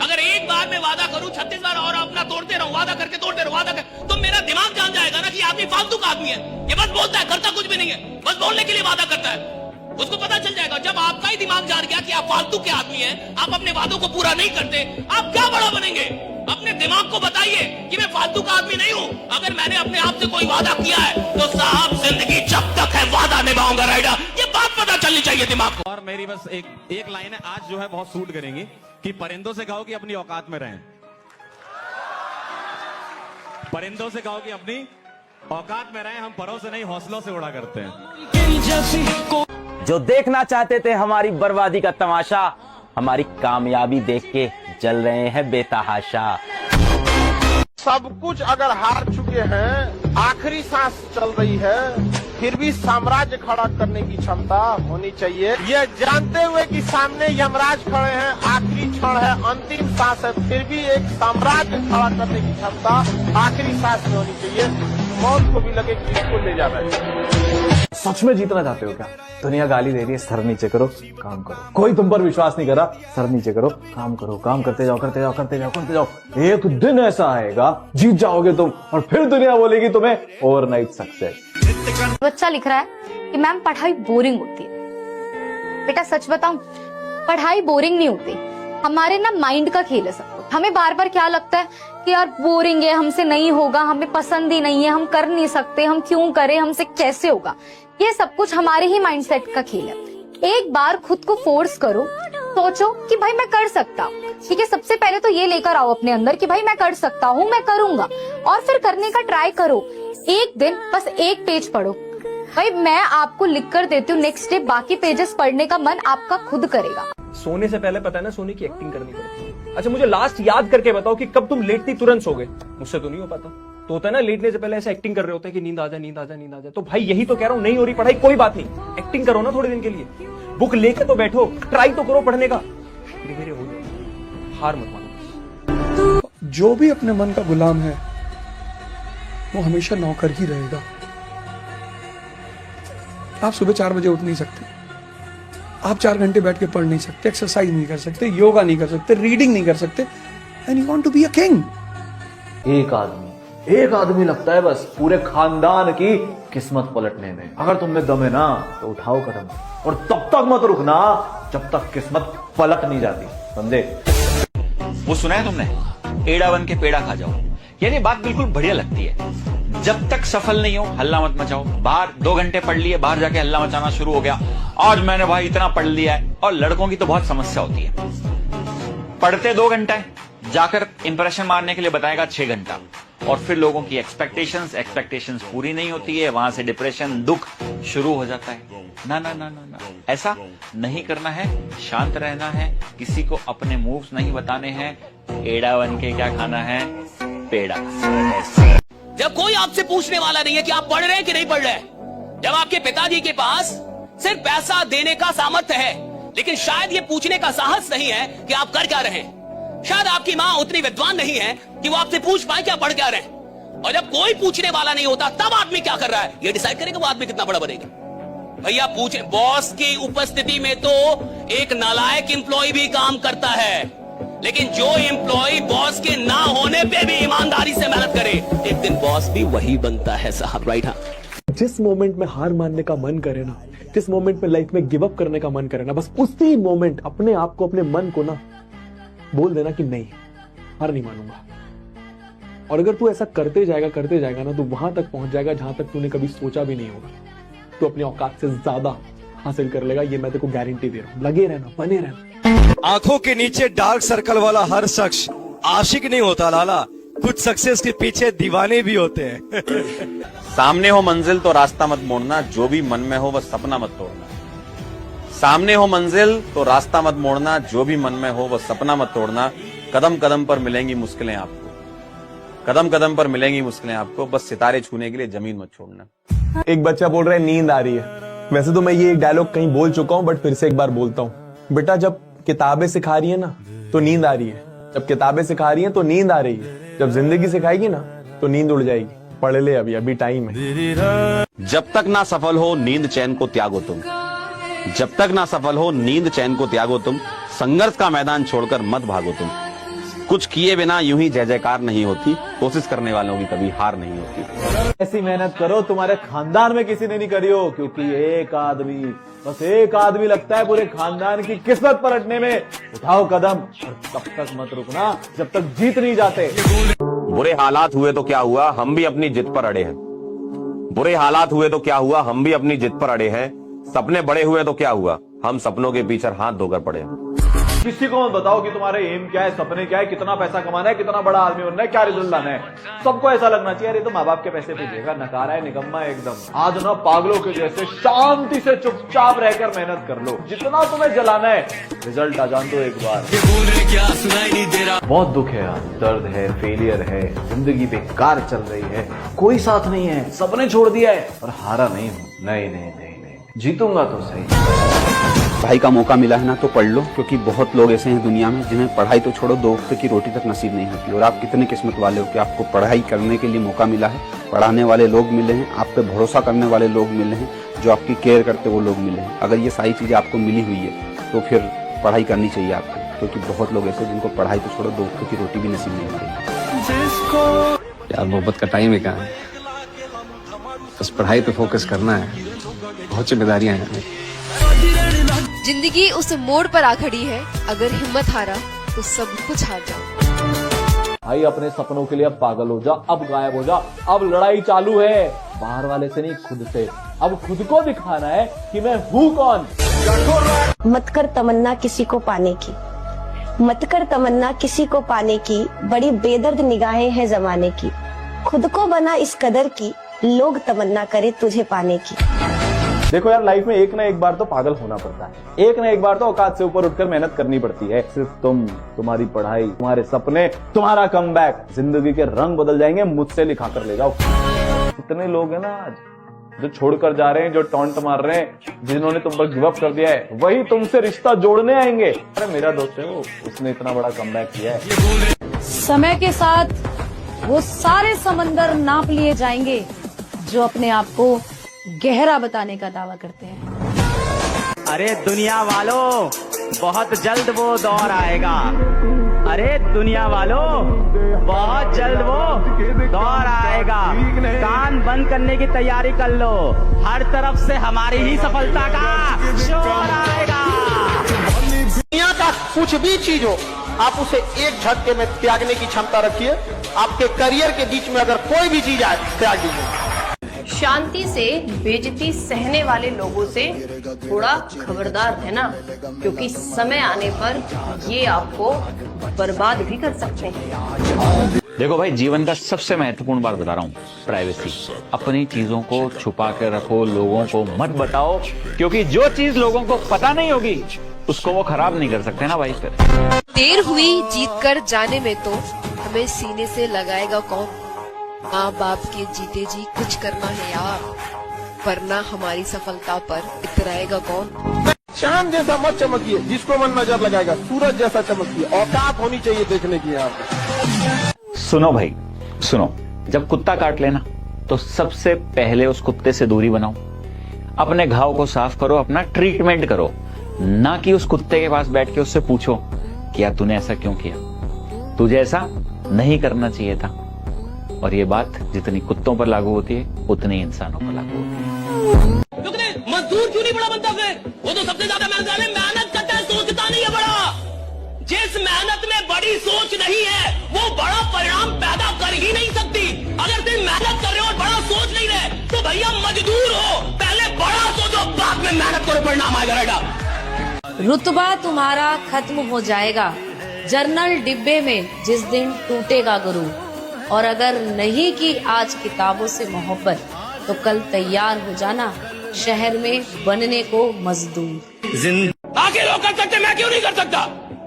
अगर एक बार मैं वादा करूं 36 बार और अपना तोड़ते रहूं, वादा करके तोड़ते रहूं, वादा कर, तो मेरा दिमाग जान जाएगा ना कि आदमी फालतू का आदमी है, ये बस बोलता है, करता कुछ भी नहीं है, बस बोलने के लिए वादा करता है। उसको पता चल जाएगा जब आपका ही दिमाग जान गया कि आप फालतू के आदमी हैं, आप अपने वादों को पूरा नहीं करते, आप क्या बड़ा बनेंगे? अपने दिमाग को बताइए कि मैं फालतू का आदमी नहीं हूं। अगर मैंने अपने आप से कोई वादा किया है तो साहब जिंदगी जब तक है वादा निभाऊंगा राइडर, ये बात पता चलनी चाहिए दिमाग को। और मेरी बस एक लाइन है, आज जो है बहुत सूट करेंगी कि परिंदों से कहो कि अपनी औकात में रहें, परिंदों से कहो कि अपनी औकात में रहें, हम परों से नहीं हौसलों से उड़ा करते हैं। जो देखना चाहते थे हमारी बर्बादी का तमाशा, हमारी कामयाबी देख के जल रहे हैं बेतहाशा। सब कुछ अगर हार चुके हैं, आखिरी सांस चल रही है, फिर भी साम्राज्य खड़ा करने की क्षमता होनी चाहिए। ये जानते हुए कि सामने यमराज खड़े हैं, आखिरी क्षण है, अंतिम सांस है, फिर भी एक साम्राज्य खड़ा करने की क्षमता आखिरी सांस में होनी चाहिए। मौत को भी लगे कि इसको ले जा रहे हैं। सच में जीतना चाहते हो क्या? दुनिया गाली दे रही है, सर नीचे करो, काम करो। कोई तुम पर विश्वास नहीं करा, सर नीचे करो, काम करो, काम करते जाओ, करते जाओ, करते जाओ, करते जाओ। एक दिन ऐसा आएगा जीत जाओगे तुम, और फिर दुनिया बोलेगी तुम्हें ओवरनाइट सक्सेस। बच्चा लिख रहा है कि मैम पढ़ाई बोरिंग होती है। बेटा सच बताऊं, पढ़ाई बोरिंग नहीं होती, हमारे ना माइंड का खेल है सब कुछ। हमें बार बार क्या लगता है कि यार बोरिंग है, हमसे नहीं होगा, हमें पसंद ही नहीं है, हम कर नहीं सकते, हम क्यों करें, हमसे कैसे होगा। ये सब कुछ हमारे ही माइंडसेट का खेल है। एक बार खुद को फोर्स करो, सोचो कि भाई मैं कर सकता हूँ। ठीक है, सबसे पहले तो ये लेकर आओ अपने अंदर कि भाई मैं कर सकता हूँ, मैं करूंगा, और फिर करने का ट्राई करो। एक दिन बस एक पेज पढ़ो, भाई मैं आपको लिख कर देती हूँ, नेक्स्ट डे बाकी पेजेस पढ़ने का मन आपका खुद करेगा। सोने से पहले पता है ना सोने की एक्टिंग करनी पड़ती है। अच्छा मुझे लास्ट याद करके बताओ कि कब तुम लेटती तुरंत सो गए? मुझसे तो नहीं हो पाता। तो होता है ना लेटने से पहले ऐसे एक्टिंग कर रहे होते हैं कि नींद आ जाए, नींद आ जाए, नींद आ जाए। तो भाई यही तो कह रहा हूँ, नहीं हो रही पढ़ाई, कोई बात नहीं, एक्टिंग करो ना थोड़े दिन के लिए, बुक लेके तो बैठो, ट्राई तो करो पढ़ने का, धीरे धीरे हो जाए, हार मत मानो। जो भी अपने मन का गुलाम है वो हमेशा नौकर ही रहेगा। आप सुबह 4 बजे उठ नहीं सकते, आप 4 घंटे बैठ के पढ़ नहीं सकते, एक्सरसाइज नहीं कर सकते, योगा नहीं कर सकते, रीडिंग नहीं कर सकते, and you want to be a king. एक आदमी लगता है बस पूरे खानदान की किस्मत पलटने में। अगर तुम में दम है ना तो उठाओ कदम, और तब तक मत रुकना जब तक किस्मत पलट नहीं जाती, समझे? वो सुना है तुमने, एड़ा बन के पेड़ा खा जाओ? यानी बात बिल्कुल बढ़िया लगती है। जब तक सफल नहीं हो हल्ला मत मचाओ। बाहर 2 घंटे पढ़ लिए, बाहर जाके हल्ला मचाना शुरू हो गया, आज मैंने भाई इतना पढ़ लिया है। और लड़कों की तो बहुत समस्या होती है, पढ़ते 2 घंटा है, जाकर इंप्रेशन मारने के लिए बताएगा 6 घंटा, और फिर लोगों की एक्सपेक्टेशंस पूरी नहीं होती है, वहां से डिप्रेशन, दुख शुरू हो जाता है। ना ना ना ना ना, ऐसा नहीं करना है, शांत रहना है, किसी को अपने मूव्स नहीं बताने हैं, एड़ा बन के क्या खाना है, पेड़ा। जब कोई आपसे पूछने वाला नहीं है कि आप पढ़ रहे हैं कि नहीं पढ़ रहे हैं, जब आपके पिताजी के पास सिर्फ पैसा देने का सामर्थ्य है, लेकिन शायद ये पूछने का साहस नहीं है कि आप कर क्या रहे हैं, शायद आपकी माँ उतनी विद्वान नहीं है कि वो आपसे पूछ पाए कि आप पढ़ क्या रहे हैं, और जब कोई पूछने वाला नहीं होता तब आदमी क्या कर रहा है ये डिसाइड करेगा वो आदमी कितना बड़ा बनेगा। भैया पूछे, बॉस की उपस्थिति में तो एक नालायक एम्प्लॉय भी काम करता है, लेकिन जो एम्प्लॉय बॉस के ना होने पे भी ईमानदारी से मेहनत करे, एक दिन बॉस भी वही बनता है साहब, राइट? हाँ, जिस मोमेंट में हार मानने का मन करे ना, जिस मोमेंट में लाइफ में गिव अप करने का मन करे ना, बस उसी मोमेंट अपने आप को, अपने मन को ना बोल देना कि नहीं, हार नहीं मानूंगा। और अगर तू ऐसा करते जाएगा ना, तो वहां तक पहुंच जाएगा जहां तक तूने कभी सोचा भी नहीं होगा। तू अपनी औकात से ज्यादा हासिल कर लेगा, ये मैं तेरे को गारंटी दे रहा हूं। लगे रहना, बने रहना। आंखों के नीचे डार्क सर्कल वाला हर शख्स आशिक नहीं होता लाला, कुछ सक्सेस के पीछे दीवाने भी होते हैं। सामने हो मंजिल तो रास्ता मत मोड़ना, जो भी मन में हो वह सपना मत तोड़ना। सामने हो मंजिल तो रास्ता मत मोड़ना, जो भी मन में हो वह सपना मत तोड़ना। कदम कदम पर मिलेंगी मुश्किलें आपको, कदम कदम पर मिलेंगी मुश्किलें आपको, बस सितारे छूने के लिए जमीन मत छोड़ना। एक बच्चा बोल रहा है नींद आ रही है। वैसे तो मैं ये एक डायलॉग कहीं बोल चुका हूं, बट फिर से एक बार बोलता हूं। बेटा जब किताबें सिखा रही है ना तो नींद आ रही है, जब किताबें सिखा रही हैं तो नींद आ रही है, जब जिंदगी सिखाएगी ना तो नींद उड़ जाएगी। पढ़ ले, अभी टाइम है। जब तक ना सफल हो नींद चैन को त्यागो तुम, जब तक ना सफल हो नींद चैन को त्यागो तुम, संघर्ष का मैदान छोड़कर मत भागो तुम। कुछ किए बिना यूं ही जय जयकार नहीं होती, कोशिश करने वालों की कभी हार नहीं होती। ऐसी मेहनत करो तुम्हारे खानदान में किसी ने नहीं करी हो, क्योंकि एक आदमी, बस एक आदमी लगता है पूरे खानदान की किस्मत पलटने में। उठाओ कदम और तब तक मत रुकना जब तक जीत नहीं जाते। बुरे हालात हुए तो क्या हुआ, हम भी अपनी जिद पर अड़े हैं। बुरे हालात हुए तो क्या हुआ, हम भी अपनी जिद पर अड़े हैं। सपने बड़े हुए तो क्या हुआ, हम सपनों के पीछे हाथ धोकर पड़े हैं। किसी को मत बताओ कि तुम्हारे एम क्या है, सपने क्या है, कितना पैसा कमाना है, कितना बड़ा आदमी बनना है, क्या रिजल्ट लाना है। सबको ऐसा लगना चाहिए अरे तो माँ बाप के पैसे पे देगा, नकारा है, निकम्मा है एकदम। आज ना पागलों के जैसे शांति से चुपचाप रहकर मेहनत कर लो, जितना तुम्हें जलाना है रिजल्ट आ जान दो एक बार। बहुत दुख है यार, दर्द है, फेलियर है, जिंदगी बेकार चल रही है, कोई साथ नहीं है, सबने छोड़ दिया है और हारा नहीं हूं। नहीं, जीतूंगा तो सही। पढ़ाई का मौका मिला है ना तो पढ़ लो, क्योंकि बहुत लोग ऐसे हैं दुनिया में जिन्हें पढ़ाई तो छोड़ो दो वक्त की रोटी तक नसीब नहीं होती। और आप कितने किस्मत वाले हो कि आपको पढ़ाई करने के लिए मौका मिला है, पढ़ाने वाले लोग मिले हैं, आप पे भरोसा करने वाले लोग मिले हैं, जो आपकी केयर करते वो लोग मिले हैं। अगर ये सारी चीजें आपको मिली हुई है तो फिर पढ़ाई करनी चाहिए आपको, क्योंकि बहुत लोग ऐसे जिनको पढ़ाई तो छोड़ो दो वक्त की रोटी भी नसीब नहीं होती। यार मोहब्बत का टाइम ही कहाँ है, बस पढ़ाई पे फोकस करना है, बहुत जिम्मेदारियां हैं। जिंदगी उस मोड़ पर आ खड़ी है, अगर हिम्मत हारा तो सब कुछ हार जाओ। भाई अपने सपनों के लिए अब पागल हो जा, अब गायब हो जा, अब लड़ाई चालू है बाहर वाले से नहीं खुद से। अब खुद को दिखाना है कि मैं हूँ कौन। मत कर तमन्ना किसी को पाने की, मत कर तमन्ना किसी को पाने की, बड़ी बेदर्द निगाहें हैं जमाने की। खुद को बना इस कदर की, लोग तमन्ना करे तुझे पाने की। देखो यार, लाइफ में एक ना एक बार तो पागल होना पड़ता है, एक ना एक बार तो औकात से ऊपर उठकर मेहनत करनी पड़ती है। सिर्फ तुम, तुम्हारी पढ़ाई, तुम्हारे सपने, तुम्हारा कमबैक, जिंदगी के रंग बदल जाएंगे। मुझसे लिखा कर ले जाओ। कितने लोग हैं ना आज जो छोड़कर जा रहे हैं, जो टॉन्ट मार रहे हैं, जिन्होंने तुम पर गिव अप कर दिया है, वही तुमसे रिश्ता जोड़ने आएंगे। अरे मेरा दोस्त है वो, उसने इतना बड़ा कमबैक किया है। समय के साथ वो सारे समंदर नाप लिए जाएंगे जो अपने आप को गहरा बताने का दावा करते हैं। अरे दुनिया वालों, बहुत जल्द वो दौर आएगा। अरे दुनिया वालों, बहुत जल्द वो दौर आएगा। कान बंद करने की तैयारी कर लो, हर तरफ से हमारी ही सफलता का शोर आएगा। दुनिया का कुछ भी चीज हो, आप उसे एक झटके में त्यागने की क्षमता रखिए। आपके करियर के बीच में अगर कोई भी चीज आए, त्याग दीजिए। शांति से बेइज्जती सहने वाले लोगों से थोड़ा खबरदार रहना, क्योंकि समय आने पर ये आपको बर्बाद भी कर सकते हैं। देखो भाई, जीवन का सबसे महत्वपूर्ण बात बता रहा हूँ, प्राइवेसी। अपनी चीजों को छुपा के रखो, लोगों को मत बताओ, क्योंकि जो चीज लोगों को पता नहीं होगी उसको वो खराब नहीं कर सकते ना भाई। फिर देर हुई जीत कर जाने में तो हमें सीने से लगाएगा कौन। माँ बाप के जीते जी कुछ करना है यार, वरना हमारी सफलता पर इतराएगा कौन। चांद जैसा मत चमकिए, जिसको मन नजर लगाएगा। सूरज जैसा चमकिए, औकात होनी चाहिए देखने की। आप सुनो भाई, सुनो, जब कुत्ता काट लेना तो सबसे पहले उस कुत्ते से दूरी बनाओ, अपने घाव को साफ करो, अपना ट्रीटमेंट करो, ना कि उस कुत्ते के पास बैठ के उससे पूछो कि यार तूने ऐसा क्यों किया, तुझे ऐसा नहीं करना चाहिए था। और ये बात जितनी कुत्तों पर लागू होती है उतनी इंसानों पर लागू होती है। मजदूर क्यों नहीं बड़ा बनता फिर? वो तो सबसे ज्यादा मेहनत करता है, सोचता नहीं है बड़ा। जिस मेहनत में बड़ी सोच नहीं है वो बड़ा परिणाम पैदा कर ही नहीं सकती। अगर तुम मेहनत कर रहे हो और बड़ा सोच नहीं रहे तो भैया मजदूर हो, पहले बड़ा सोचो, बाद में मेहनत करो, परिणाम आएगा। बेटा रुतबा तुम्हारा खत्म हो जाएगा जर्नल डिब्बे में जिस दिन टूटेगा गुरु। और अगर नहीं की आज किताबों से मोहब्बत तो कल तैयार हो जाना शहर में बनने को मजदूर। आगे लोग कर सकते, मैं क्यों नहीं कर सकता?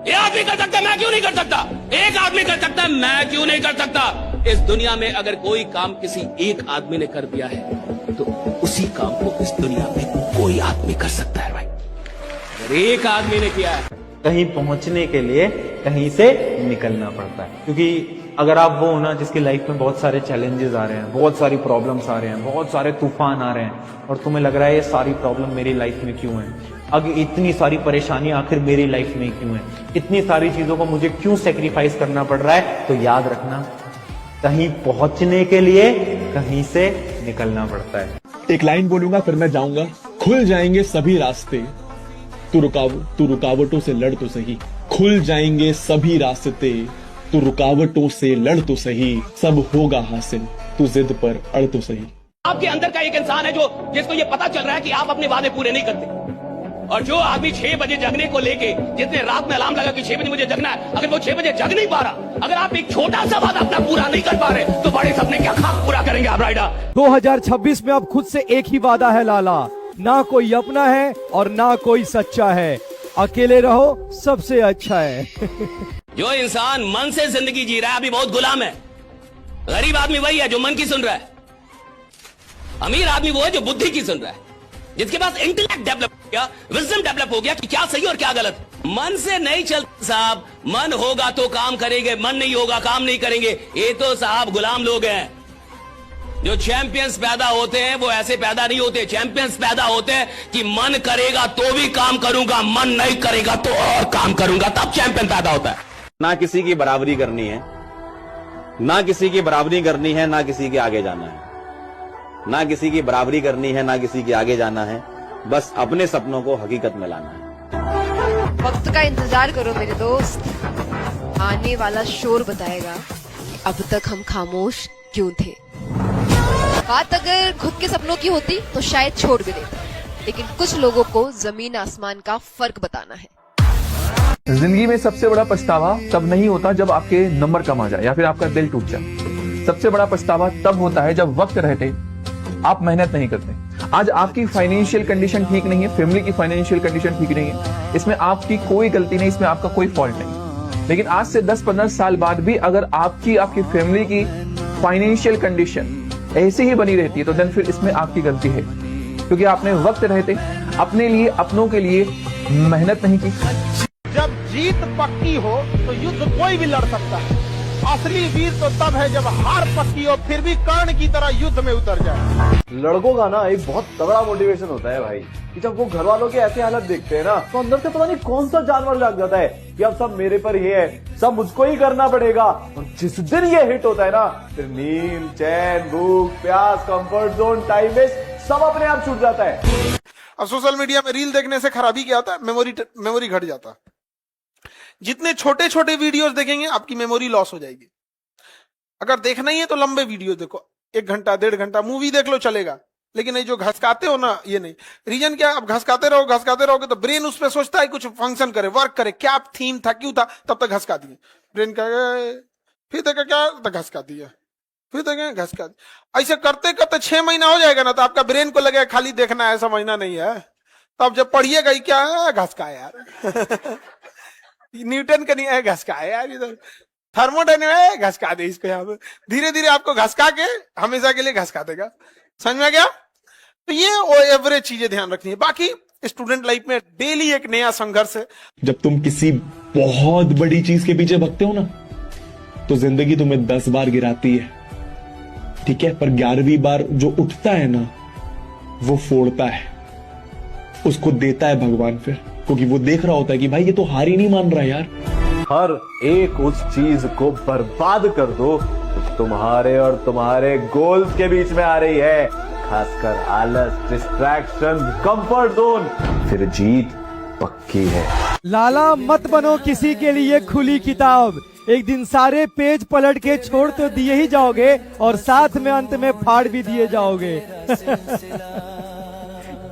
ये आदमी कर सकता, मैं क्यों नहीं कर सकता? एक आदमी कर सकता है, मैं क्यों नहीं कर सकता? इस दुनिया में अगर कोई काम किसी एक आदमी ने कर दिया है तो उसी काम को इस दुनिया में कोई आदमी कर सकता है भाई। अगर एक आदमी ने किया है कहीं पहुंचने के लिए कहीं से निकलना पड़ता है। क्योंकि अगर आप वो हो ना जिसकी लाइफ में बहुत सारे चैलेंजेस आ रहे हैं, बहुत सारी प्रॉब्लम्स आ रहे हैं, बहुत सारे तूफान आ रहे हैं, और तुम्हें लग रहा है ये सारी प्रॉब्लम मेरी लाइफ में क्यों है, अब इतनी सारी परेशानी आखिर मेरी लाइफ में क्यों है, इतनी सारी चीजों को मुझे क्यों सेक्रीफाइस करना पड़ रहा है, तो याद रखना कहीं पहुंचने के लिए कहीं से निकलना पड़ता है। एक लाइन बोलूंगा फिर मैं जाऊंगा। खुल जाएंगे सभी रास्ते, तू रुकावटों से लड़ तो सही। खुल जाएंगे सभी रास्ते, तू रुकावटों से लड़ तो सही। सब होगा हासिल, तू जिद पर अड़ तो सही। आपके अंदर का एक इंसान है जो जिसको ये पता चल रहा है कि आप अपने वादे पूरे नहीं करते, और जो आदमी 6 बजे जगने को लेके, जिसने रात में अलार्म लगा कि 6 बजे मुझे जगना है, अगर वो 6 बजे जग नहीं पा रहा, अगर आप एक छोटा सा वादा अपना पूरा नहीं कर पा रहे, तो बड़े सपने क्या खाक पूरा करेंगे आप राइडर। 2026 में अब खुद से एक ही वादा है लाला, ना कोई अपना है और ना कोई सच्चा है, अकेले रहो सबसे अच्छा है। जो इंसान मन से जिंदगी जी रहा है अभी बहुत गुलाम है। गरीब आदमी वही है जो मन की सुन रहा है, अमीर आदमी वो है जो बुद्धि की सुन रहा है, जिसके पास इंटेलेक्ट डेवलप हो गया, विजडम डेवलप हो गया कि क्या सही और क्या गलत। मन से नहीं चलता साहब, मन होगा तो काम करेंगे, मन नहीं होगा काम नहीं करेंगे। ये तो साहब गुलाम लोग हैं। जो चैंपियंस पैदा होते हैं वो ऐसे पैदा नहीं होते। चैंपियंस पैदा होते हैं कि मन करेगा तो भी काम करूंगा, मन नहीं करेगा तो और काम करूंगा, तब चैंपियन पैदा होता है। ना किसी की बराबरी करनी है, ना किसी की बराबरी करनी है, ना किसी के आगे जाना है, ना किसी की बराबरी करनी है, ना किसी के आगे जाना है, बस अपने सपनों को हकीकत में लाना है। वक्त का इंतजार करो मेरे दोस्त, आने वाला शोर बताएगा कि अब तक हम खामोश क्यों थे। बात अगर खुद के सपनों की होती तो शायद छोड़ भी देते, लेकिन कुछ लोगों को जमीन आसमान का फर्क बताना है। जिंदगी में सबसे बड़ा पछतावा तब नहीं होता जब आपके नंबर कम आ जाए या फिर आपका दिल टूट जाए। सबसे बड़ा पछतावा तब होता है जब वक्त रहते आप मेहनत नहीं करते। आज आपकी फाइनेंशियल कंडीशन ठीक नहीं है, फैमिली की फाइनेंशियल कंडीशन ठीक नहीं है, इसमें आपकी कोई गलती नहीं, इसमें आपका कोई फॉल्ट नहीं। लेकिन आज से 10-15 साल बाद भी अगर आपकी फैमिली की फाइनेंशियल कंडीशन ऐसी ही बनी रहती है तो देन फिर इसमें आपकी गलती है, क्योंकि आपने वक्त रहते अपने लिए, अपनों के लिए मेहनत नहीं की। जब जीत पक्की हो तो युद्ध कोई भी लड़ सकता है। असली वीर तो तब है जब हार पक्की हो फिर भी कर्ण की तरह युद्ध में उतर जाए। लड़कों का ना एक बहुत तगड़ा मोटिवेशन होता है भाई, कि जब वो घर वालों के ऐसे हालत देखते हैं ना तो अंदर से पता नहीं कौन सा जानवर जाग जाता है कि अब सब मेरे पर ही है, सब मुझको ही करना पड़ेगा। और जिस दिन ये हिट होता है ना, फिर नींद, चैन, भूख, प्यास, कंफर्ट जोन, टाइम वेस्ट सब अपने आप छूट जाता है। अब सोशल मीडिया में रील देखने से खराबी क्या होता है, मेमोरी घट जाता है। जितने छोटे छोटे वीडियोस देखेंगे आपकी मेमोरी लॉस हो जाएगी। अगर देखना ही है तो लंबे वीडियो देखो, 1 घंटा 1.5 घंटा मूवी देख लो चलेगा, लेकिन ये जो घसकाते हो ना, ये नहीं। रीजन क्या, अब घसकाते रहोगे तो ब्रेन उस पर सोचता है कुछ फंक्शन करे, वर्क करे, क्या थीम था, क्यों था, तब तक घसका दिए। ब्रेन का फिर देखा क्या तो घसका दिया, फिर देखें घसका दिया। ऐसे करते करते 6 महीना हो जाएगा ना, तो आपका ब्रेन को लगेगा खाली देखना है, समझना नहीं है। तब जब पढ़िएगा ही क्या है, घसका यार न्यूटन का नहीं है, घसका है यार, इधर थर्मोडायनेमिक्स घसका दे इसको। यहाँ पे धीरे धीरे आपको घसका के हमेशा के लिए घसका देगा। समझ में गया? तो ये एवरेज चीजें ध्यान रखनी है। बाकी स्टूडेंट लाइफ में डेली एक नया संघर्ष है। जब तुम किसी बहुत बड़ी चीज के पीछे भगते हो ना, तो जिंदगी तुम्हें 10 बार गिराती है, ठीक है, पर 11वीं बार जो उठता है ना, वो फोड़ता है, उसको देता है भगवान फिर, क्योंकि वो देख रहा होता है कि भाई ये तो हार ही नहीं मान रहा यार। हर एक उस चीज को बर्बाद कर दो तो तुम्हारे और तुम्हारे गोल्स के बीच में आ रही है, खासकर आलस, डिस्ट्रैक्शन, कंफर्ट जोन, फिर जीत पक्की है। लाला मत बनो किसी के लिए खुली किताब, एक दिन सारे पेज पलट के छोड़ तो दिए ही जाओगे और साथ में अंत में फाड़ भी दिए जाओगे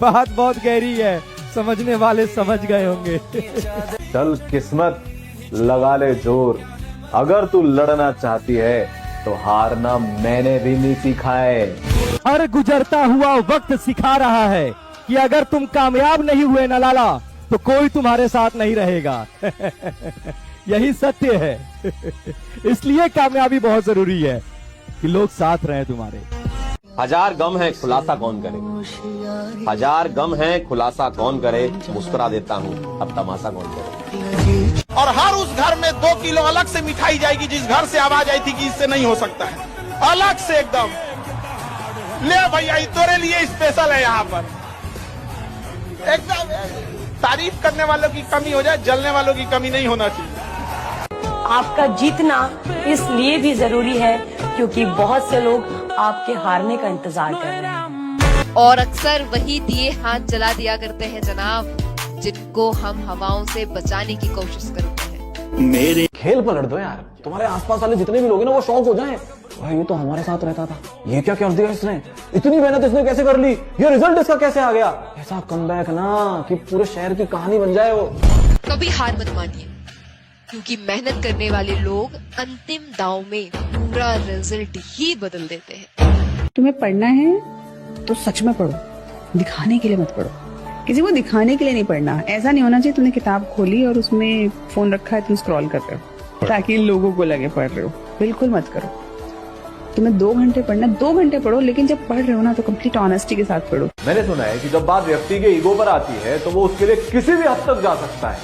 बात बहुत गहरी है, समझने वाले समझ गए होंगे चल किस्मत लगा ले जोर, अगर तू लड़ना चाहती है तो हारना मैंने भी नहीं सीखा है। हर गुजरता हुआ वक्त सिखा रहा है कि अगर तुम कामयाब नहीं हुए ना लाला, तो कोई तुम्हारे साथ नहीं रहेगा यही सत्य है इसलिए कामयाबी बहुत जरूरी है कि लोग साथ रहे तुम्हारे। 1000 गम है खुलासा कौन करे, 1000 गम है खुलासा कौन करे, मुस्कुरा देता हूँ अब तमाशा कौन करे। और हर उस घर में 2 किलो अलग से मिठाई जाएगी जिस घर से आवाज आई थी कि इससे नहीं हो सकता है, अलग से एकदम। ले भैया तेरे लिए स्पेशल है यहाँ पर। एकदम तारीफ करने वालों की कमी हो जाए, जलने वालों की कमी नहीं होना चाहिए। आपका जीतना इसलिए भी जरूरी है क्योंकि बहुत से लोग आपके हारने का इंतजार कर रहे हैं। और अक्सर वही दिए हाथ जला दिया करते हैं जनाब, जिनको हम हवाओं से बचाने की कोशिश करते हैं। मेरे खेल पलट दो यार, तुम्हारे आसपास वाले जितने भी लोग हैं ना वो शौक हो जाएं। भाई ये तो हमारे साथ रहता था, ये क्या कर दिया इसने, इतनी मेहनत इसने कैसे कर ली, ये रिजल्ट इसका कैसे आ गया। ऐसा कमबैक ना कि पूरे शहर की कहानी बन जाए वो। कभी हार मत मानिए, क्योंकि मेहनत करने वाले लोग अंतिम दांव में पूरा रिजल्ट ही बदल देते हैं। तुम्हें पढ़ना है तो सच में पढ़ो, दिखाने के लिए मत पढ़ो। किसी को दिखाने के लिए नहीं पढ़ना। ऐसा नहीं होना चाहिए तुमने किताब खोली और उसमें फोन रखा है तुम स्क्रॉल कर रहे हो ताकि लोगों को लगे पढ़ रहे हो। बिल्कुल मत करो। तुम्हें 2 घंटे पढ़ना, 2 घंटे पढ़ो, लेकिन जब पढ़ रहे हो ना तो कंप्लीट ऑनेस्टी के साथ पढ़ो। मैंने सुना है कि जब बात व्यक्ति के ईगो पर आती है तो वो उसके लिए किसी भी हद तक जा सकता है।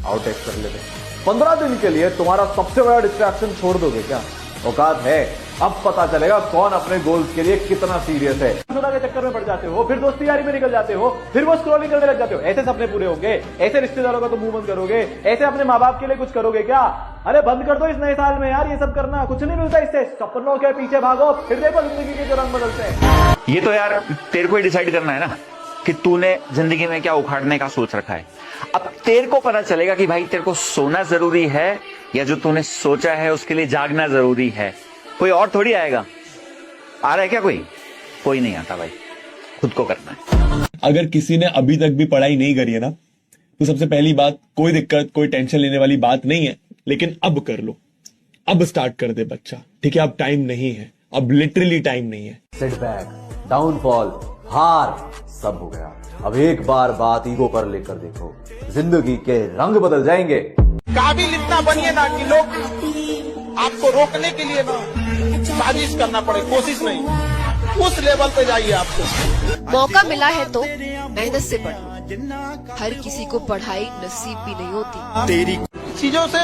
आउट टेक्स कर लेते। 15 दिन के लिए तुम्हारा सबसे बड़ा डिस्ट्रैक्शन छोड़ दोगे क्या? औकात है। अब पता चलेगा कौन अपने गोल्स के लिए कितना सीरियस है। सुना के चक्कर में पड़ जाते हो, फिर दोस्ती यारी में निकल जाते हो, फिर वो स्क्रॉलिंग करने लग जाते हो। ऐसे सपने पूरे होंगे, ऐसे रिश्तेदारों का तो मुंह बंद करोगे, ऐसे अपने माँ बाप के लिए कुछ करोगे क्या? अरे बंद कर दो इस नए साल में यार ये सब करना, कुछ नहीं मिलता इससे। सपनों के पीछे भागो, फिर देखो जिंदगी के जो रंग बदलते हैं। ये तो यार तेरे को ही डिसाइड करना है ना कि तूने जिंदगी में क्या उखाड़ने का सोच रखा है। अब तेरे को पता चलेगा कि भाई तेरे को सोना जरूरी है या जो तूने सोचा है उसके लिए जागना जरूरी है। कोई और थोड़ी आएगा। आ रहा है क्या कोई? कोई नहीं आता भाई, खुद को करना है। अगर किसी ने अभी तक भी पढ़ाई नहीं करी है ना तो सबसे पहली बात, कोई दिक्कत कोई टेंशन लेने वाली बात नहीं है, लेकिन अब कर लो, अब स्टार्ट कर दे बच्चा, ठीक है? अब टाइम नहीं है, अब लिटरली टाइम नहीं है। सेटबैक, डाउनफॉल, हार सब हो गया। अब एक बार बात ईगो पर लेकर देखो, जिंदगी के रंग बदल जाएंगे। काबिल इतना बनिए ना कि लोग आपको रोकने के लिए ना साजिश करना पड़े, कोशिश नहीं, उस लेवल पे जाइए। आपको मौका मिला है तो मेहनत से पढ़ो। हर किसी को पढ़ाई नसीब भी नहीं होती। तेरी चीजों से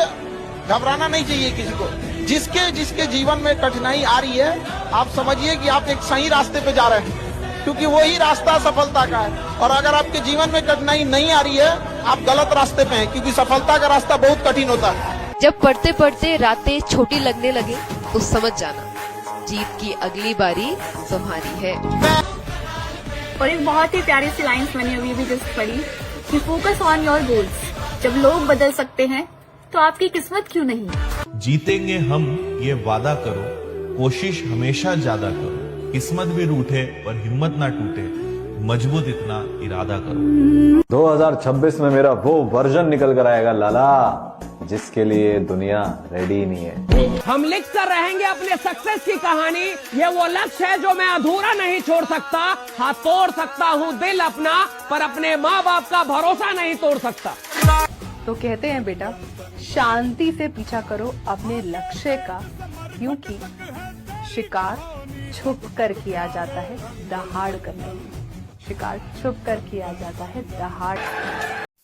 घबराना नहीं चाहिए किसी को। जिसके जिसके जीवन में कठिनाई आ रही है, आप समझिए कि आप एक सही रास्ते पे जा रहे हैं, क्योंकि वही रास्ता सफलता का है। और अगर आपके जीवन में कठिनाई नहीं आ रही है, आप गलत रास्ते पे हैं, क्योंकि सफलता का रास्ता बहुत कठिन होता है। जब पढ़ते पढ़ते रातें छोटी लगने लगे तो समझ जाना, जीत की अगली बारी तुम्हारी है। और एक बहुत ही प्यारी सी लाइन्स मैंने अभी भी जस्ट पढ़ी कि फोकस ऑन योर गोल्स। जब लोग बदल सकते हैं तो आपकी किस्मत क्यों नहीं? जीतेंगे हम ये वादा करो, कोशिश हमेशा ज्यादा करो, किस्मत भी रूठे पर हिम्मत ना टूटे, मजबूत इतना इरादा करो। 2026 में मेरा वो वर्जन निकल कर आएगा लाला, जिसके लिए दुनिया रेडी नहीं है। हम लिख कर रहेंगे अपने सक्सेस की कहानी। ये वो लक्ष्य है जो मैं अधूरा नहीं छोड़ सकता। हाँ, तोड़ सकता हूँ दिल अपना, पर अपने माँ बाप का भरोसा नहीं तोड़ सकता। तो कहते हैं बेटा, शांति से पीछा करो अपने लक्ष्य का, क्योंकि शिकार छुप कर किया जाता है, दहाड़ कर नहीं। शिकार छुप कर किया जाता है, दहाड़।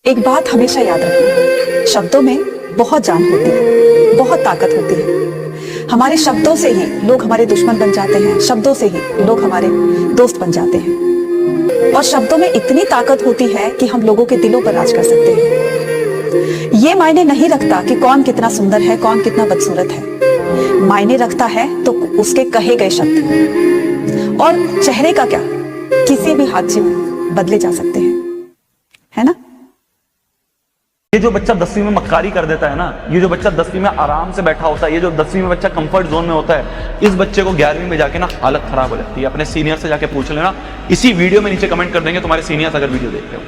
एक बात हमेशा याद रखना, शब्दों में बहुत जान होती है, बहुत ताकत होती है। हमारे शब्दों से ही लोग हमारे दुश्मन बन जाते हैं, शब्दों से ही लोग हमारे दोस्त बन जाते हैं। और शब्दों में इतनी ताकत होती है कि हम लोगों के दिलों पर राज कर सकते हैं। ये मायने नहीं रखता कि कौन कितना सुंदर है, कौन कितना बदसूरत है। मायने रखता है तो उसके कहे गए शब्द। और चेहरे का क्या, किसी भी हादसे में बदले जा सकते हैं, है ना? ये जो बच्चा 10वीं में मक्कारी कर देता है ना, ये जो बच्चा 10वीं में आराम से बैठा होता है, ये जो 10वीं में बच्चा कंफर्ट जोन में होता है, इस बच्चे को 11वीं में जाके ना हालत खराब हो जाती है। अपने सीनियर से जाके पूछ लेना, इसी वीडियो में नीचे कमेंट कर देंगे तुम्हारे सीनियर्स अगर वीडियो देख रहे हो।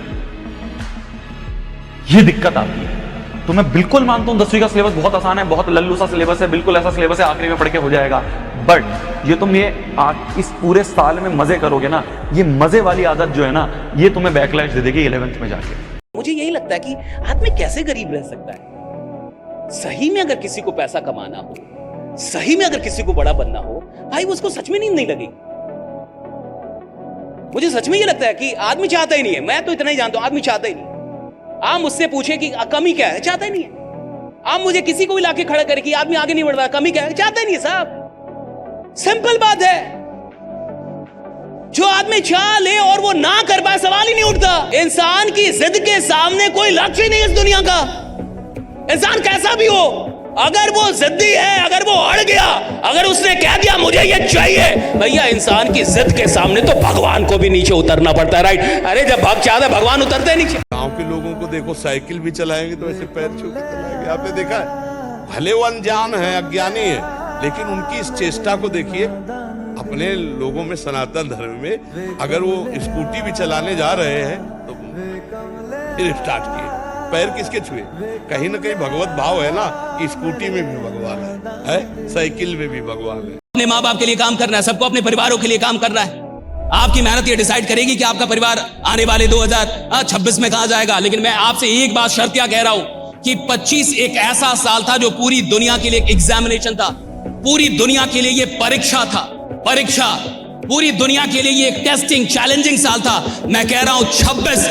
ये दिक्कत आती है। तो मैं बिल्कुल मानता हूं 10वीं का सिलेबस बहुत आसान है, बहुत लल्लू सा सिलेबस है, बिल्कुल ऐसा सिलेबस है आखिरी में पढ़ के हो जाएगा। बट ये तुम इस पूरे साल में मजे करोगे ना, ये मजे वाली आदत जो है ना, ये तुम्हें बैकलैश दे देगी 11th में जाके। मुझे यही लगता है कि आदमी कैसे गरीब रह सकता है। सही में अगर किसी को पैसा कमाना हो, सही में अगर किसी को बड़ा बनना हो, भाई उसको सच में नींद नहीं लगेगी। मुझे सच में ये लगता है कि आदमी चाहता ही नहीं है। मैं तो इतना ही जानता हूं, आदमी चाहता ही नहीं। आप मुझसे पूछे कि कमी क्या है, चाहता ही नहीं है। आप मुझे किसी को भी लाके खड़ा करके आदमी आगे नहीं बढ़ रहा, कमी क्या है? चाहते नहीं साहब, सिंपल बात है। जो आदमी चाह ले और वो ना कर पाए, सवाल ही नहीं उठता। इंसान की जिद के सामने कोई लक्ष्य नहीं इस दुनिया का। इंसान कैसा भी हो, अगर वो जिद्दी है, अगर वो अड़ गया, अगर उसने कह दिया मुझे ये चाहिए, भैया इंसान की जिद के सामने तो भगवान को भी नीचे उतरना पड़ता है, राइट? अरे जब भक्त चाहता है भगवान उतरते हैं नीचे। गांव के लोगों को देखो, साइकिल भी चलाएंगे तो ऐसे पैर छू के चलाएंगे, आपने देखा है? भले वो अनजान है, अज्ञानी है, लेकिन उनकी इस चेष्टा को देखिए। अपने लोगों में, सनातन धर्म में, अगर वो स्कूटी भी चलाने जा रहे हैं तो फिर स्टार्ट किए, पैर किसके छुए? कहीं ना कहीं भगवत भाव है ना कि स्कूटी में भी भगवान है, साइकिल में भी भगवान है। अपने माँ बाप के लिए काम करना है, सबको अपने परिवारों के लिए काम करना है। आपकी मेहनत ये डिसाइड करेगी कि आपका परिवार आने वाले 2026 में कहां जाएगा। लेकिन मैं आपसे एक बात शर्त क्या कह रहा हूं कि 25 एक ऐसा साल था जो पूरी दुनिया के लिए एक एग्जामिनेशन था, पूरी दुनिया के लिए ये परीक्षा था, परीक्षा, पूरी दुनिया के लिए ये एक टेस्टिंग, चैलेंजिंग साल था। मैं कह रहा हूं 26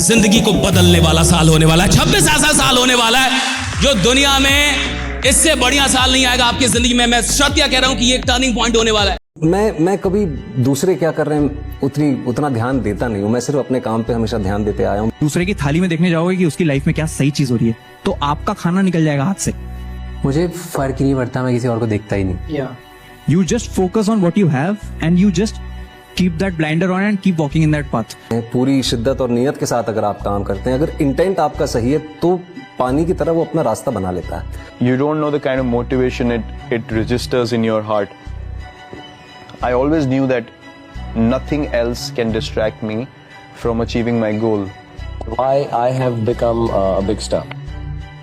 जिंदगी को बदलने वाला साल होने वाला है। 26 ऐसा साल होने वाला है जो दुनिया में इससे बढ़िया साल नहीं आएगा आपकी जिंदगी में। मैं सत्य कह रहा हूं कि ये एक टर्निंग पॉइंट होने वाला है। मैं कभी दूसरे क्या कर रहे हैं उतना ध्यान देता नहीं हूँ। मैं सिर्फ अपने काम पे हमेशा ध्यान देते आया हूँ। दूसरे की थाली में देखने जाओगे कि उसकी लाइफ में क्या सही चीज हो रही है, तो आपका खाना निकल जाएगा हाथ से। मुझे फर्क ही नहीं पड़ता, मैं किसी और को देखता ही नहीं। You just focus on what you have and you just keep that blinder on and keep walking in that path. पूरी शिद्दत और नियत के साथ अगर आप काम करते हैं, अगर इंटेंट आपका सही है, तो पानी की तरह वो अपना रास्ता बना लेता है। You don't know the kind of motivation it registers in your heart. I always knew that nothing else can distract me from achieving my goal. Why I have become a big star.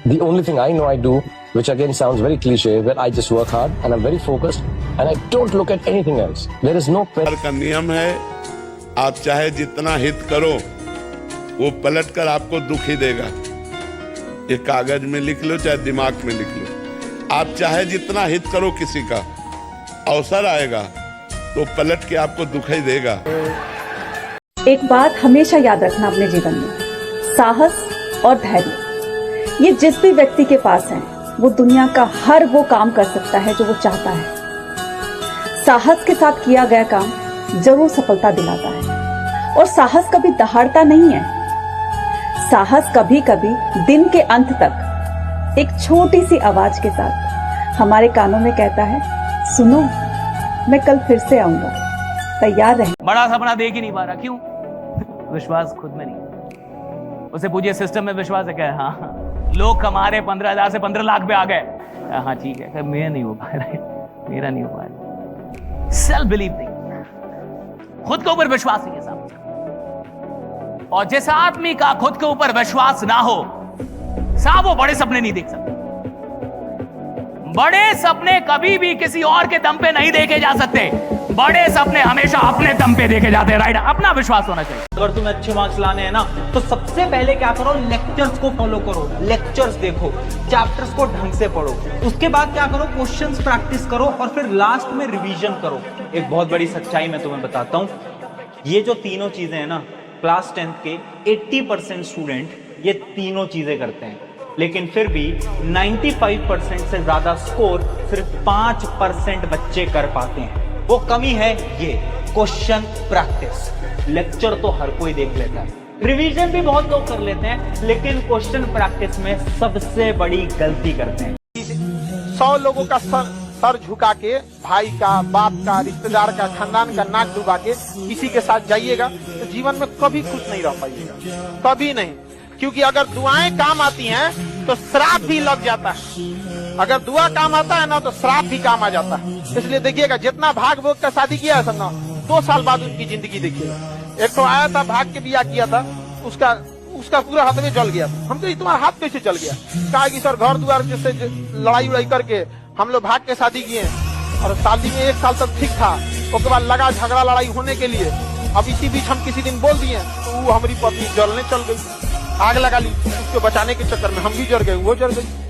The only thing I know I do, which again sounds very cliche, where I just work hard and I'm very focused and I don't look at anything else. There is no का नियम है, आप चाहे जितना हित करो वो पलट कर आपको दुख ही देगा। ये कागज में लिख लो, चाहे दिमाग में लिख लो। आप चाहे जितना हित करो किसी का, अवसर आएगा तो पलट के आपको दुख ही देगा। एक बात हमेशा याद रखना अपने जीवन में, साहस और धैर्य, ये जिस भी व्यक्ति के पास है वो दुनिया का हर वो काम कर सकता है जो वो चाहता है। साहस के साथ किया गया काम जरूर सफलता दिलाता है, और साहस कभी दहाड़ता नहीं है। साहस कभी कभी दिन के अंत तक एक छोटी सी आवाज के साथ हमारे कानों में कहता है, सुनो मैं कल फिर से आऊंगा, तैयार रहे। बड़ा सपना देख ही नहीं पा रहा, क्यों? विश्वास खुद में नहीं। उसे पूछिए सिस्टम में विश्वास है क्या? हाँ, लोग कमा रहे 15,000 से 15 लाख पे आ गए। हाँ ठीक है, मैं नहीं हो पा रहा, मेरा नहीं हो पा रहा। सेल्फ बिलीव नहीं, खुद के ऊपर विश्वास नहीं है साहब। और जिस आदमी का खुद के ऊपर विश्वास ना हो साहब, वो बड़े सपने नहीं देख सकते। बड़े सपने कभी भी किसी और के दम पे नहीं देखे जा सकते। बड़े सपने हमेशा अपने दम पे देखे जाते हैं, राइट? अपना विश्वास होना चाहिए। अगर तुम्हें अच्छे मार्क्स लाने हैं ना, तो सबसे पहले क्या करो, लेक्चर्स को फॉलो करो, लेक्चर्स देखो, चैप्टर्स को ढंग से पढ़ो। उसके बाद क्या करो, क्वेश्चंस प्रैक्टिस करो, और फिर लास्ट में रिवीजन करो। एक बहुत बड़ी सच्चाई मैं तुम्हें बताता हूं, ये जो तीनों चीजें हैं ना, क्लास 10th के 80% स्टूडेंट ये तीनों चीजें करते हैं, लेकिन फिर भी 95% से ज्यादा स्कोर सिर्फ 5% बच्चे कर पाते हैं। वो कमी है ये क्वेश्चन प्रैक्टिस। लेक्चर तो हर कोई देख लेता है, रिवीजन भी बहुत लोग कर लेते हैं, लेकिन क्वेश्चन प्रैक्टिस में सबसे बड़ी गलती करते हैं। 100 लोगों का सर झुका के, भाई का, बाप का, रिश्तेदार का, खानदान का नाक डुबा के किसी के साथ जाइएगा तो जीवन में कभी खुश नहीं रह पाइएगा, कभी नहीं। क्योंकि अगर दुआएं काम आती हैं तो श्राप भी लग जाता है। अगर दुआ काम आता है ना तो श्राप भी काम आ जाता है। इसलिए देखिएगा, जितना भाग भोग का शादी किया है सब ना, 2 साल बाद उनकी जिंदगी देखिएगा। एक तो आया था, भाग के बियाह किया था, उसका पूरा हाथ में जल गया। हम तो तुम्हारा हाथ कैसे जल गया? कहा कि सर घर द्वार जैसे लड़ाई उड़ाई करके हम लोग भाग के शादी किए, और शादी में 1 साल तक ठीक था, उसके बाद लगा झगड़ा लड़ाई होने के लिए। अब इसी बीच हम किसी दिन बोल दिए तो वो हमारी पत्नी जलने चल गई, आग लगा ली। उसको बचाने के चक्कर में हम भी जल गए, वो जल गई।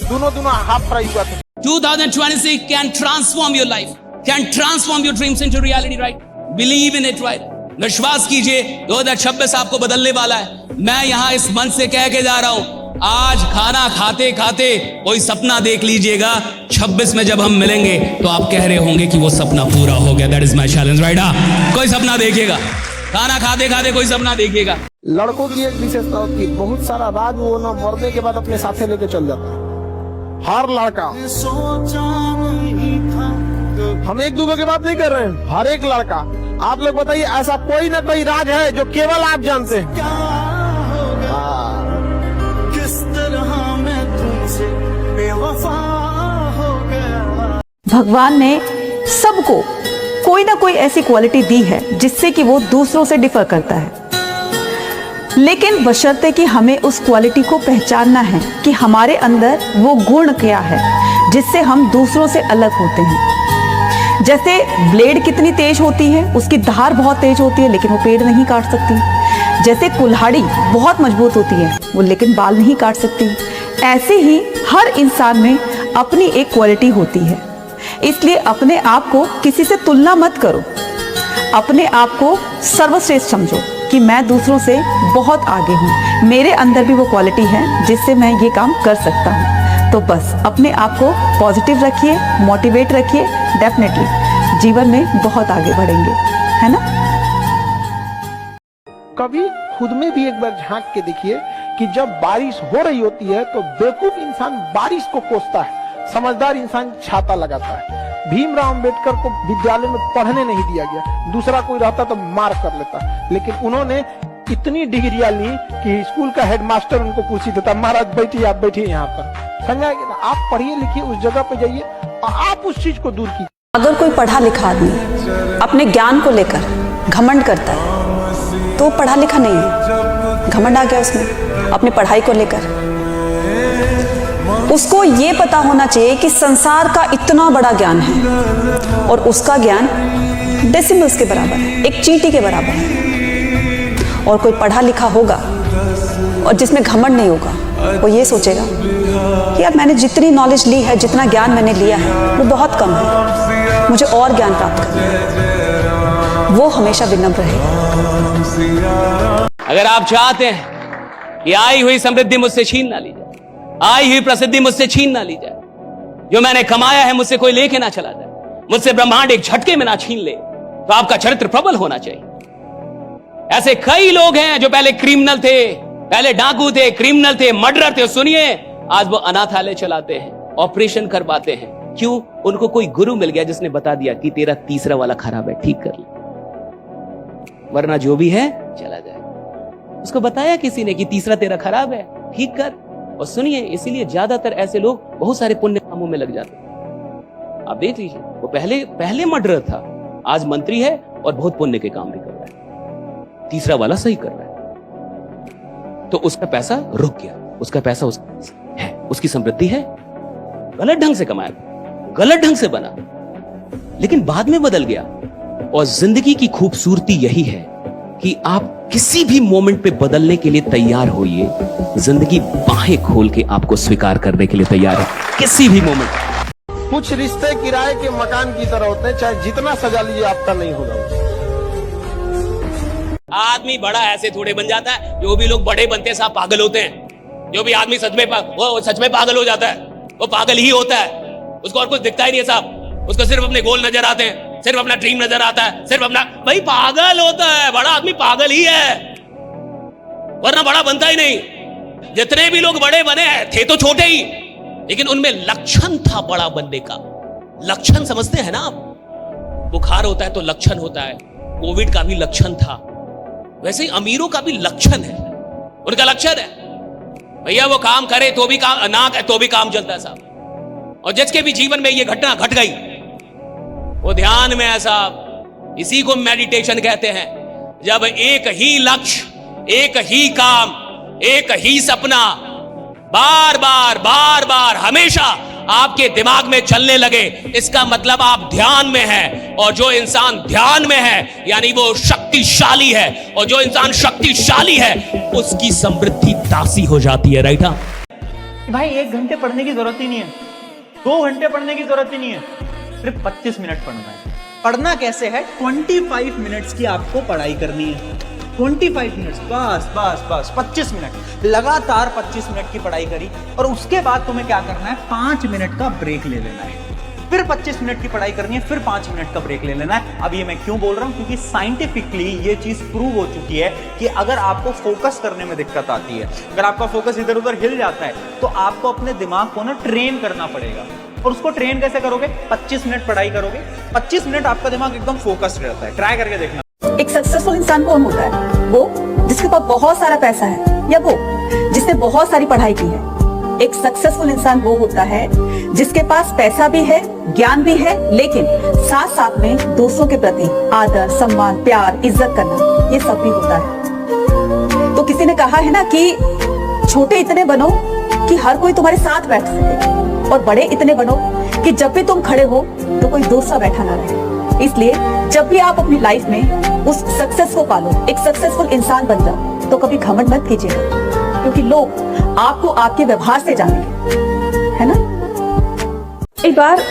दोनों हाथ फ्राई हुआ था। 2026 can transform your life, can transform your dreams into reality, right? Believe in it, right? विश्वास कीजिए, 2026 आपको बदलने वाला है। मैं यहां इस मंच से कह के जा रहा हूं, आज खाना खाते खाते कोई सपना देख लीजिएगा, 26 में जब हम मिलेंगे तो आप कह रहे होंगे कि वो सपना पूरा हो गया। That is my challenge right. कोई सपना देखिएगा, खाना खाते खाते कोई सपना देखिएगा। लड़कों की एक विशेषता होती है, बहुत सारा राज वो ना मरने के बाद अपने साथे लेके चल जाता है। हर लड़का, हम एक दूसरे की बात नहीं कर रहे हैं, हर एक लड़का। आप लोग बताइए, ऐसा कोई ना कोई राज है जो केवल आप जानते हैं? किस तरह मैं तुमसे बेवफा हो गया। भगवान ने सबको कोई ना कोई ऐसी क्वालिटी दी है जिससे कि वो दूसरों से डिफर करता है, लेकिन बशर्ते कि हमें उस क्वालिटी को पहचानना है कि हमारे अंदर वो गुण क्या है जिससे हम दूसरों से अलग होते हैं। जैसे ब्लेड कितनी तेज होती है, उसकी धार बहुत तेज होती है लेकिन वो पेड़ नहीं काट सकती। जैसे कुल्हाड़ी बहुत मजबूत होती है वो लेकिन बाल नहीं काट सकती। ऐसे ही हर इंसान में अपनी एक क्वालिटी होती है, इसलिए अपने आप को किसी से तुलना मत करो। अपने आप को सर्वश्रेष्ठ समझो कि मैं दूसरों से बहुत आगे हूँ, मेरे अंदर भी वो क्वालिटी है जिससे मैं ये काम कर सकता हूँ। तो बस अपने आप को पॉजिटिव रखिए, मोटिवेट रखिए, डेफिनेटली जीवन में बहुत आगे बढ़ेंगे, है ना। कभी खुद में भी एक बार झांक के देखिए कि जब बारिश हो रही होती है तो बेवकूफ इंसान बारिश को कोसता है, समझदार इंसान छाता लगाता है। भीमराव अंबेडकर को विद्यालय में पढ़ने नहीं दिया गया, दूसरा कोई रहता तो मार कर लेता, लेकिन उन्होंने इतनी डिग्रियां ली कि स्कूल का हेडमास्टर उनको कुर्सी देता, महाराज बैठिए, आप बैठिए यहाँ पर। समझा? आप पढ़िए लिखिए, उस जगह पे जाइए और आप उस चीज को दूर कीजिए। अगर कोई पढ़ा लिखा आदमी अपने ज्ञान को लेकर घमंड करता है तो पढ़ा लिखा नहीं है, घमंड आ गया उसमें अपनी पढ़ाई को लेकर। उसको ये पता होना चाहिए कि संसार का इतना बड़ा ज्ञान है और उसका ज्ञान डेसिमल्स के बराबर है, एक चींटी के बराबर है। और कोई पढ़ा लिखा होगा और जिसमें घमंड नहीं होगा, वो ये सोचेगा कि यार मैंने जितनी नॉलेज ली है, जितना ज्ञान मैंने लिया है वो बहुत कम है, मुझे और ज्ञान प्राप्त करना है। वो हमेशा विनम्र रहेगा। अगर आप चाहते हैं कि आई हुई समृद्धि मुझसे छीन ना ली जाए, आई हुई प्रसिद्धि मुझसे छीन ना ली जाए, जो मैंने कमाया है मुझसे कोई लेके ना चला जाए, मुझसे ब्रह्मांड एक झटके में ना छीन ले, तो आपका चरित्र प्रबल होना चाहिए। ऐसे कई लोग हैं जो पहले क्रिमिनल थे, पहले डाकू थे, क्रिमिनल थे, मर्डरर थे, सुनिए आज वो अनाथालय चलाते हैं, ऑपरेशन करवाते हैं। क्यों? उनको कोई गुरु मिल गया जिसने बता दिया कि तेरा तीसरा वाला खराब है, ठीक कर ले, वरना जो भी है चला जाए। उसको बताया किसी ने कि तीसरा तेरा खराब है, ठीक कर। और सुनिए, इसीलिए ज्यादातर ऐसे लोग बहुत सारे पुण्य कामों में लग जाते हैं। आप देख लीजिए, वो पहले मर्डरर था, आज मंत्री है और बहुत पुण्य के काम भी कर रहा है, तीसरा वाला सही कर रहा है। तो उसका पैसा रुक गया, उसका पैसा है, उसकी समृद्धि है, गलत ढंग से कमाया, गलत ढंग से बना, लेकिन बाद में बदल गया। और जिंदगी की खूबसूरती यही है कि आप किसी भी मोमेंट पे बदलने के लिए तैयार होइए। जिंदगी बाहें खोल के आपको स्वीकार करने के लिए तैयार है, किसी भी मोमेंट। कुछ रिश्ते किराए के मकान की तरह होते हैं, चाहे जितना सजा लीजिए आपका नहीं होगा। आदमी बड़ा ऐसे थोड़े बन जाता है, जो भी लोग बड़े बनते हैं साहब पागल होते हैं। जो भी आदमी वो सच में पागल हो जाता है, वो पागल ही होता है, उसको और कुछ दिखता ही नहीं है साहब, उसको सिर्फ अपने गोल नजर आते हैं, सिर्फ अपना ड्रीम नजर आता है, सिर्फ अपना, भाई पागल होता है, बड़ा आदमी पागल ही है, वरना बड़ा बनता ही नहीं। जितने भी लोग बड़े बने हैं थे तो छोटे ही, लेकिन उनमें लक्षण था बड़ा बनने का। लक्षण समझते हैं ना आप? बुखार होता है तो लक्षण होता है, कोविड का भी लक्षण था, वैसे ही अमीरों का भी लक्षण है, उनका लक्षण है भैया वो काम करे तो भी काम, ना करे तो भी काम चलता है साहब। और जिसके भी जीवन में ये घटना घट गई, वो ध्यान में है साहब, इसी को मेडिटेशन कहते हैं। जब एक ही लक्ष्य, एक ही काम, एक ही सपना बार बार हमेशा आपके दिमाग में चलने लगे, इसका मतलब आप ध्यान में हैं। और जो इंसान ध्यान में है यानी वो शक्तिशाली है, और जो इंसान शक्तिशाली है उसकी समृद्धि दासी हो जाती है। राइट? हाँ भाई 1 घंटे पढ़ने की जरूरत ही नहीं है, 2 घंटे पढ़ने की जरूरत ही नहीं है, सिर्फ 25 मिनट पढ़ना है। पढ़ना कैसे है? 25 मिनट्स की आपको पढ़ाई करनी है। 25 मिनट, बस बस बस 25 मिनट लगातार 25 मिनट की पढ़ाई करी, और उसके बाद तुम्हें क्या करना है, 5 मिनट का ब्रेक ले लेना है, फिर 25 मिनट की पढ़ाई करनी है, फिर 5 मिनट का ब्रेक ले लेना है। अब ये मैं क्यों बोल रहा हूं, क्योंकि साइंटिफिकली ये चीज प्रूव हो चुकी है कि अगर आपको फोकस करने में दिक्कत आती है, अगर आपका फोकस इधर उधर हिल जाता है, तो आपको अपने दिमाग को ना ट्रेन करना पड़ेगा। और उसको ट्रेन कैसे करोगे, 25 मिनट पढ़ाई करोगे, 25 मिनट आपका दिमाग एकदम फोकस्ड रहता है। ट्राई करके देखना। एक सक्सेसफुल इंसान कौन होता है? वो जिसके पास बहुत सारा पैसा है, या वो जिसने बहुत सारी पढ़ाई की है? एक सक्सेसफुल इंसान वो होता है जिसके पास पैसा भी है, ज्ञान भी है, लेकिन साथ साथ में दूसरों के प्रति आदर, सम्मान, प्यार, इज्जत करना, ये सब भी होता है। तो किसी ने कहा है ना कि छोटे इतने बनो कि हर कोई तुम्हारे साथ बैठ सके, और बड़े इतने बनो कि जब भी तुम खड़े हो तो कोई दूसरा बैठा ना रहे। इसलिए जब भी आप अपनी लाइफ में उस सक्सेस को पालो, एक सक्सेसफुल इंसान बन जाओ, तो कभी घमंड मत कीजिएगा, क्योंकि लोग आपको आपके व्यवहार से जानेंगे, है ना। एक बार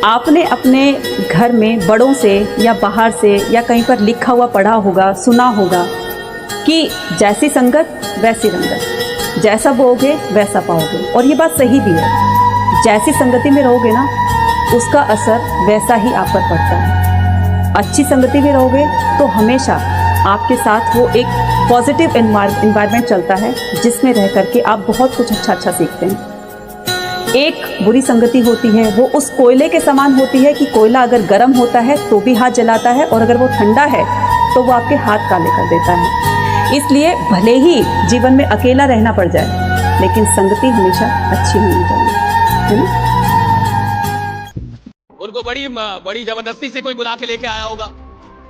आपने अपने घर में बड़ों से या बाहर से या कहीं पर लिखा हुआ पढ़ा होगा, सुना होगा कि जैसी संगत वैसी रंगत, जैसा बोओगे वैसा पाओगे। और ये बात सही भी है, जैसी संगति में रहोगे ना, उसका असर वैसा ही आप पर पड़ता है। अच्छी संगति में रहोगे तो हमेशा आपके साथ वो एक पॉजिटिव एनवायरनमेंट चलता है, जिसमें रह करके आप बहुत कुछ अच्छा सीखते हैं। एक बुरी संगति होती है, वो उस कोयले के समान होती है कि कोयला अगर गर्म होता है तो भी हाथ जलाता है, और अगर वो ठंडा है तो वो आपके हाथ काले कर देता है। इसलिए भले ही जीवन में अकेला रहना पड़ जाए, लेकिन संगति हमेशा अच्छी होनी चाहिए, है ना। उनको बड़ी जबरदस्ती से कोई बुला के लेके आया होगा,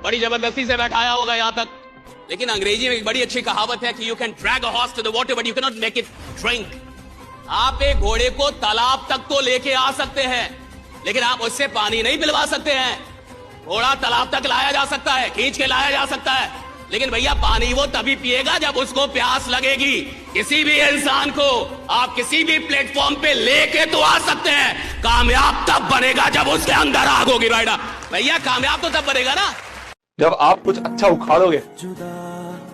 बड़ी जबरदस्ती से बैठाया होगा यहाँ तक। लेकिन अंग्रेजी में एक बड़ी अच्छी कहावत है कि you can drag a horse to the water but you can not make it drink. आप एक घोड़े को तालाब तक तो लेके आ सकते हैं, लेकिन आप उससे पानी नहीं पिलवा सकते हैं। घोड़ा तालाब तक लाया जा सकता है, खींच के लाया जा सकता है, लेकिन भैया पानी वो तभी पिएगा जब उसको प्यास लगेगी। किसी भी इंसान को आप किसी भी प्लेटफॉर्म पे लेके तो आ सकते हैं, कामयाब तब बनेगा जब उसके अंदर आग होगी। राइडा भैया, कामयाब तो तब बनेगा ना जब आप कुछ अच्छा उखाड़ोगे,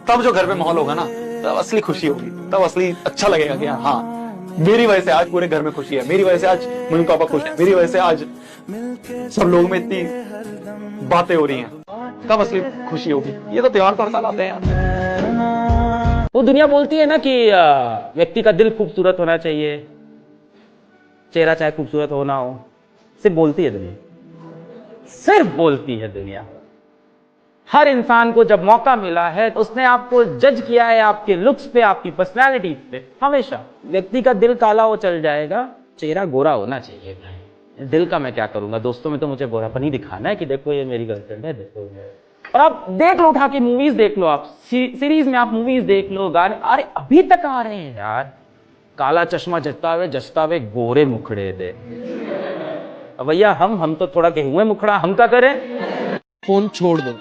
तब जो घर पे माहौल होगा ना, तब असली खुशी होगी, तब असली अच्छा लगेगा कि हाँ, मेरी वजह से आज पूरे घर में खुशी है, मेरी वजह से आज मम्मी पापा खुश है, मेरी वजह से आज सब लोगों में इतनी बातें हो रही हैं, तब असली खुशी होगी। ये तो त्योहार तो हर साल आते हैं यार। वो दुनिया बोलती है ना कि व्यक्ति का दिल खूबसूरत होना चाहिए, चेहरा चाहे खूबसूरत हो ना हो, सिर्फ बोलती है दुनिया, सिर्फ बोलती है दुनिया। हर इंसान को जब मौका मिला है, उसने आपको जज किया है आपके लुक्स पे, आपकी पर्सनालिटी पे। हमेशा व्यक्ति का दिल काला हो चल जाएगा, चेहरा गोरा होना चाहिए। दिल का मैं क्या करूंगा, दोस्तों में तो मुझे गोरापन ही दिखाना है कि देखो ये मेरी गर्लफ्रेंड है, देखो ये। और आप देख लो, उठा के मूवीज देख लो, आप सीरीज में आप मूवीज देख लो, गाने अरे अभी तक आ रहे हैं यार। काला चश्मा जचता हुए गोरे मुखड़े दे। भैया हम तो थोड़ा गेहुए मुखड़ा, हम क्या करें। फोन छोड़ दो,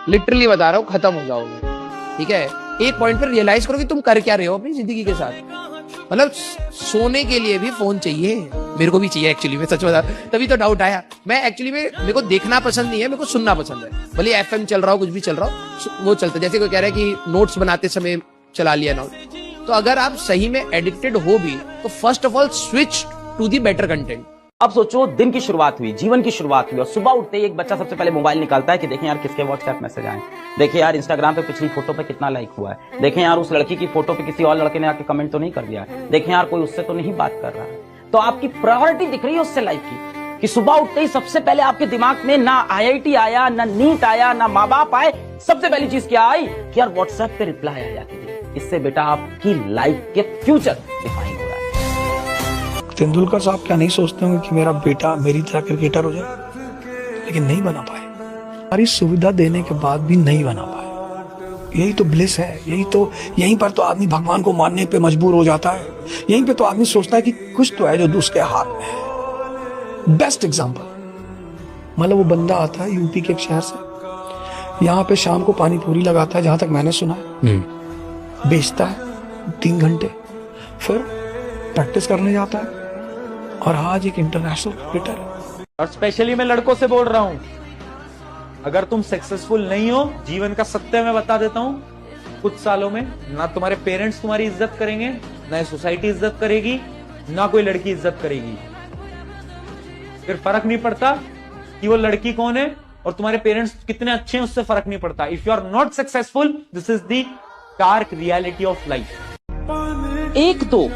लिटरली बता रहा हूँ, खत्म हो जाओगे। ठीक है, एक पॉइंट पर रियलाइज करो कि तुम कर क्या रहे हो अपनी जिंदगी के साथ। मतलब सोने के लिए भी फोन चाहिए, मेरे को भी चाहिए एक्चुअली में, सच बता, तभी तो डाउट आया। मैं एक्चुअली में, मेरे को देखना पसंद नहीं है, मेरे को सुनना पसंद है। भले एफएम चल रहा हो, कुछ भी चल रहा हो, वो चलता है। जैसे कोई कह रहा है कि नोट्स बनाते समय चला लिया नोट, तो अगर आप सही में एडिक्टेड हो भी, तो first of all switch to the better content. अब सोचो, दिन की शुरुआत हुई, जीवन की शुरुआत हुई, और सुबह उठते ही एक बच्चा सबसे पहले मोबाइल निकालता है कि देखें यार किसके व्हाट्सएप मैसेज आए, देखें यार इंस्टाग्राम पे पिछली फोटो पे कितना लाइक हुआ है, देखें यार उस लड़की की फोटो पे किसी और लड़के ने आके कमेंट तो नहीं कर दिया है, देखें यार कोई उससे तो नहीं बात कर रहा है। तो आपकी प्रायोरिटी दिख रही है उससे लाइफ की, कि सुबह उठते ही सबसे पहले आपके दिमाग में ना IIT आया, ना नीट आया, ना माँ बाप आए, सबसे पहली चीज क्या आई कि यार व्हाट्सएप पे रिप्लाई आ जाती है। इससे बेटा आपकी लाइफ के फ्यूचर डिफाइन हो रहा है। तेंदुलकर साहब क्या नहीं सोचते होंगे कि मेरा बेटा मेरी तरह क्रिकेटर हो जाए, लेकिन नहीं बना पाए। सारी सुविधा देने के बाद भी नहीं बना पाए। यही तो ब्लिस है, यहीं पर तो आदमी भगवान को मानने पे मजबूर हो जाता है। यहीं पे तो आदमी सोचता है कि कुछ तो है जो उसके हाथ में है। बेस्ट एग्जाम्पल, मतलब वो बंदा आता है यूपी के एक शहर से, यहाँ पे शाम को पानी पूरी लगाता है, जहां तक मैंने सुना है, बेचता है 3 घंटे, फिर प्रैक्टिस करने जाता है, और आज एक इंटरनेशनल क्रिकेटर है। और स्पेशली मैं लड़कों से बोल रहा हूं, अगर तुम सक्सेसफुल नहीं हो, जीवन का सत्य मैं बता देता हूं, कुछ सालों में ना तुम्हारे पेरेंट्स तुम्हारी इज्जत करेंगे, ना सोसाइटी इज्जत करेगी, ना कोई लड़की इज्जत करेगी। फिर फर्क नहीं पड़ता कि वो लड़की कौन है और तुम्हारे पेरेंट्स कितने अच्छे हैं, उससे फर्क नहीं पड़ता। If you are not successful, this is the dark reality of life. एक दो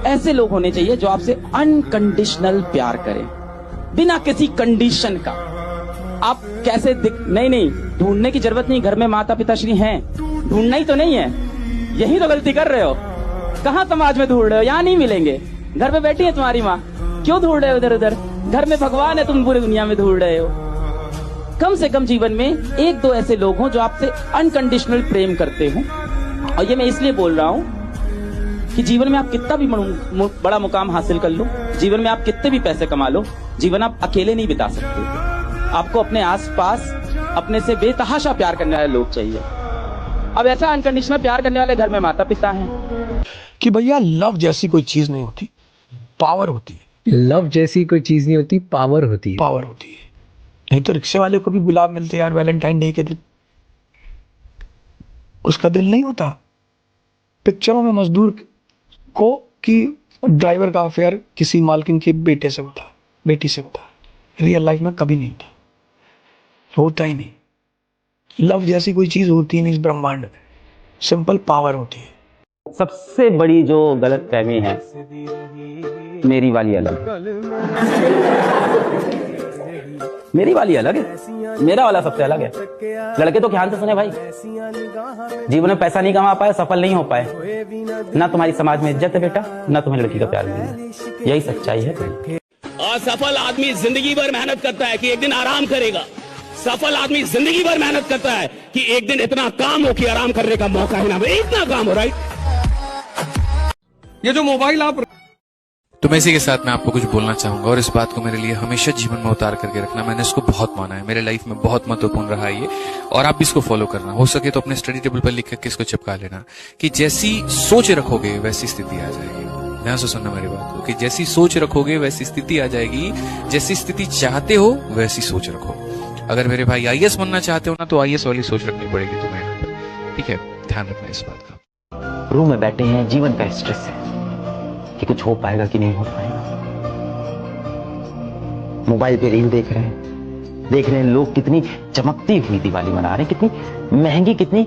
ऐसे लोग होने चाहिए जो आपसे अनकंडीशनल प्यार करें, बिना किसी कंडीशन का। आप कैसे नहीं ढूंढने की जरूरत नहीं, घर में माता पिता श्री हैं, ढूंढना ही तो नहीं है, यही तो गलती कर रहे हो। कहाँ समाज में ढूंढ रहे हो, यहाँ नहीं मिलेंगे। घर पे बैठी है तुम्हारी माँ, क्यों ढूंढ रहे हो इधर उधर? घर में भगवान है, तुम पूरी दुनिया में ढूंढ रहे हो। कम से कम जीवन में एक दो ऐसे लोग हों जो आपसे अनकंडीशनल प्रेम करते हो। और ये मैं इसलिए बोल रहा हूँ कि जीवन में आप कितना भी बड़ा मुकाम हासिल कर लो, जीवन में आप कितने भी पैसे कमा लो, जीवन आप अकेले नहीं बिता सकते। आपको अपने आसपास अपने से बेतहाशा प्यार करने वाले लोग चाहिए। अब ऐसा अनकंडीशनल प्यार करने वाले घर में माता पिता हैं कि भैया लव जैसी कोई चीज नहीं होती, पावर होती है। लव जैसी कोई चीज नहीं होती, पावर होती है। पावर होती है। नहीं तो रिक्शे वाले को भी गुलाब मिलते यार वैलेंटाइन डे के दिन, उसका दिल नहीं होता। पिक्चरों में मजदूर को कि ड्राइवर का अफेयर किसी मालकिन के बेटे से होता, बेटी से होता, रियल लाइफ में कभी नहीं होता ही नहीं। लव जैसी कोई चीज होती नहीं इस ब्रह्मांड में, सिंपल पावर होती है। सबसे बड़ी जो गलत फहमी है, मेरी वाली अलग, मेरी वाली अलग है, मेरा वाला सबसे अलग है। लड़के तो ध्यान से सुने भाई, जीवन में पैसा नहीं कमा पाए, सफल नहीं हो पाए, ना तुम्हारी समाज में इज्जत है बेटा, ना तुम्हें लड़की का प्यार मिलेगा। यही सच्चाई है। और सफल आदमी जिंदगी भर मेहनत करता है कि एक दिन आराम करेगा। सफल आदमी जिंदगी भर मेहनत करता है कि एक दिन इतना काम हो कि आराम करने का मौका ही ना मिले। इतना काम हो, राइट? ये जो मोबाइल आप तो मैं इसी के साथ मैं आपको कुछ बोलना चाहूंगा, और इस बात को मेरे लिए हमेशा जीवन में उतार करके रखना, मैंने इसको बहुत माना है, मेरे लाइफ में बहुत महत्वपूर्ण रहा है ये, और आप भी इसको फॉलो करना। हो सके तो अपने स्टडी टेबल पर लिख करके इसको चिपका लेना कि जैसी सोच रखोगे वैसी स्थिति आ जाएगी। ध्यान से सुनना मेरी बात को, कि जैसी सोच रखोगे वैसी स्थिति आ जाएगी, जैसी स्थिति चाहते हो वैसी सोच रखो। अगर मेरे भाई IAS बनना चाहते हो ना, तो IAS वाली सोच रखनी पड़ेगी तुम्हें, ठीक है? ध्यान रखना इस बात का। रूम में बैठे हैं, जीवन का स्ट्रेस है कि कुछ हो पाएगा कि नहीं हो पाएगा। मोबाइल पे रील देख रहे हैं लोग कितनी चमकती हुई दिवाली मना रहे हैं, कितनी महंगी, कितनी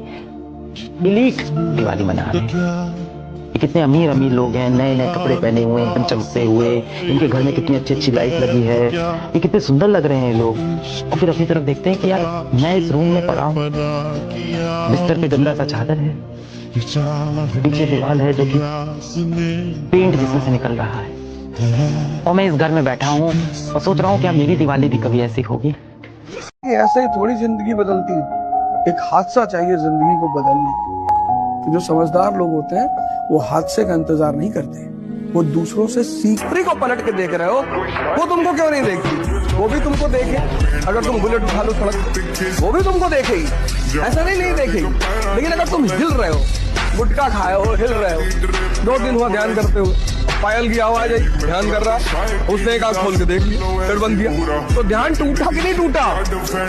इलीट दिवाली मना रहे हैं। ये कितने अमीर अमीर लोग हैं, नए नए कपड़े पहने हुए हैं, चमकते हुए, इनके घर में कितनी अच्छी अच्छी लाइट लगी है, ये कितने सुंदर लग रहे हैं लोग। और फिर अपनी तरफ देखते हैं कि यार मैं इस रूम में पड़ा हूँ, बिस्तर पे गंदा सा चादर है, पीछे दीवार है जो कि पेंट जिसमें से निकल रहा है, और मैं इस घर में बैठा हूँ और सोच रहा हूँ क्या मेरी दिवाली भी कभी ऐसी होगी। ऐसे ही थोड़ी जिंदगी बदलती है, एक हादसा चाहिए जिंदगी को बदलने। जो समझदार लोग होते हैं वो हादसे का इंतजार नहीं करते, वो दूसरों से सीखने को पलट के देख रहे हो, वो तुमको क्यों नहीं देखती? वो भी तुमको देखे, अगर तुम बुलेट उठा लो सड़क, वो भी तुमको देखेगी, ऐसा नहीं देखेगी। लेकिन अगर तुम हिल रहे हो, गुटखा खाए हो, हिल रहे हो, 2 दिन हुआ ध्यान करते हुए, पायल की आवाज आई, ध्यान कर रहा, उसने एक आंख खोल के देख ली, फिर बंद किया, तो ध्यान टूटा कि नहीं टूटा?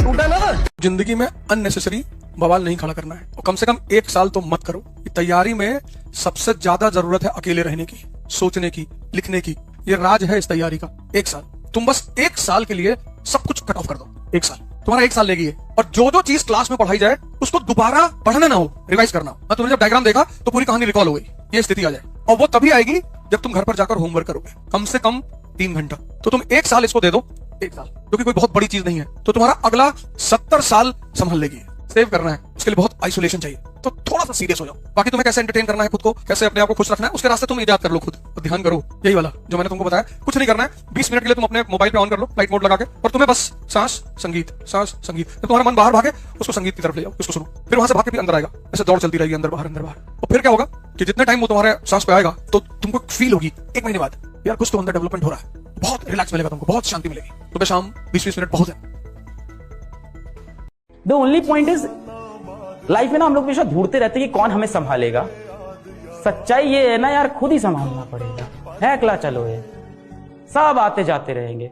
टूटा ना। जिंदगी में अननेसेसरी बवाल नहीं खड़ा करना है, और कम से कम 1 साल तो मत करो। तैयारी में सबसे ज्यादा जरूरत है अकेले रहने की, सोचने की, लिखने की। ये राज है इस तैयारी का। 1 साल तुम बस 1 साल के लिए सब कुछ कट ऑफ कर दो। 1 साल तुम्हारा 1 साल लेगी है, और जो चीज क्लास में पढ़ाई जाए उसको दोबारा पढ़ना ना हो, रिवाइज करना हो। तुमने जब डायग्राम देखा तो पूरी कहानी रिकॉल हो गई, ये स्थिति आ जाए। और वो तभी आएगी जब तुम घर पर जाकर होमवर्क करोगे, कम से कम 3 घंटा। तो तुम 1 साल इसको दे दो, 1 साल, क्योंकि कोई बहुत बड़ी चीज नहीं है, तो तुम्हारा अगला 70 साल संभाल लेगी। सेव करना है, उसके लिए बहुत आइसोलेशन चाहिए, तो थोड़ा सा सीरियस हो जाओ। बाकी तुम्हें कैसे एंटरटेन करना है खुद को, कैसे अपने आप को खुश रखना है, उसके रास्ते तुम इजाद कर लो खुद, तो ध्यान करो यही वाला जो मैंने तुमको बताया। कुछ नहीं करना है, 20 मिनट के लिए तुम अपने मोबाइल पे ऑन कर लो, फ्लाइट मोड लगा के, और तुम्हें बस सांस संगीत, सांस संगीत। तो तुम्हारा मन बाहर भागे, उसको संगीत की तरफ ले जाओ, उसको सुनो, फिर वहां से भाग के भी अंदर आएगा, ऐसे दौड़ चलती रहेगी अंदर बाहर अंदर बाहर। और फिर क्या होगा कि जितने टाइम वो तुम्हारे सांस पे आएगा तो तुमको फील होगी 1 महीने बाद यार कुछ तो अंदर डेवलपमेंट हो रहा है, बहुत रिलैक्स मिलेगा तुमको, बहुत शांति मिलेगी। सुबह शाम 20-20 मिनट बहुत है। The only point is life में ना हम लोग हमेशा ढूंढते रहते हैं कि कौन हमें संभालेगा। सच्चाई ये है ना यार, खुद ही संभालना पड़ेगा। है अकेला चलो, ये सब आते जाते रहेंगे।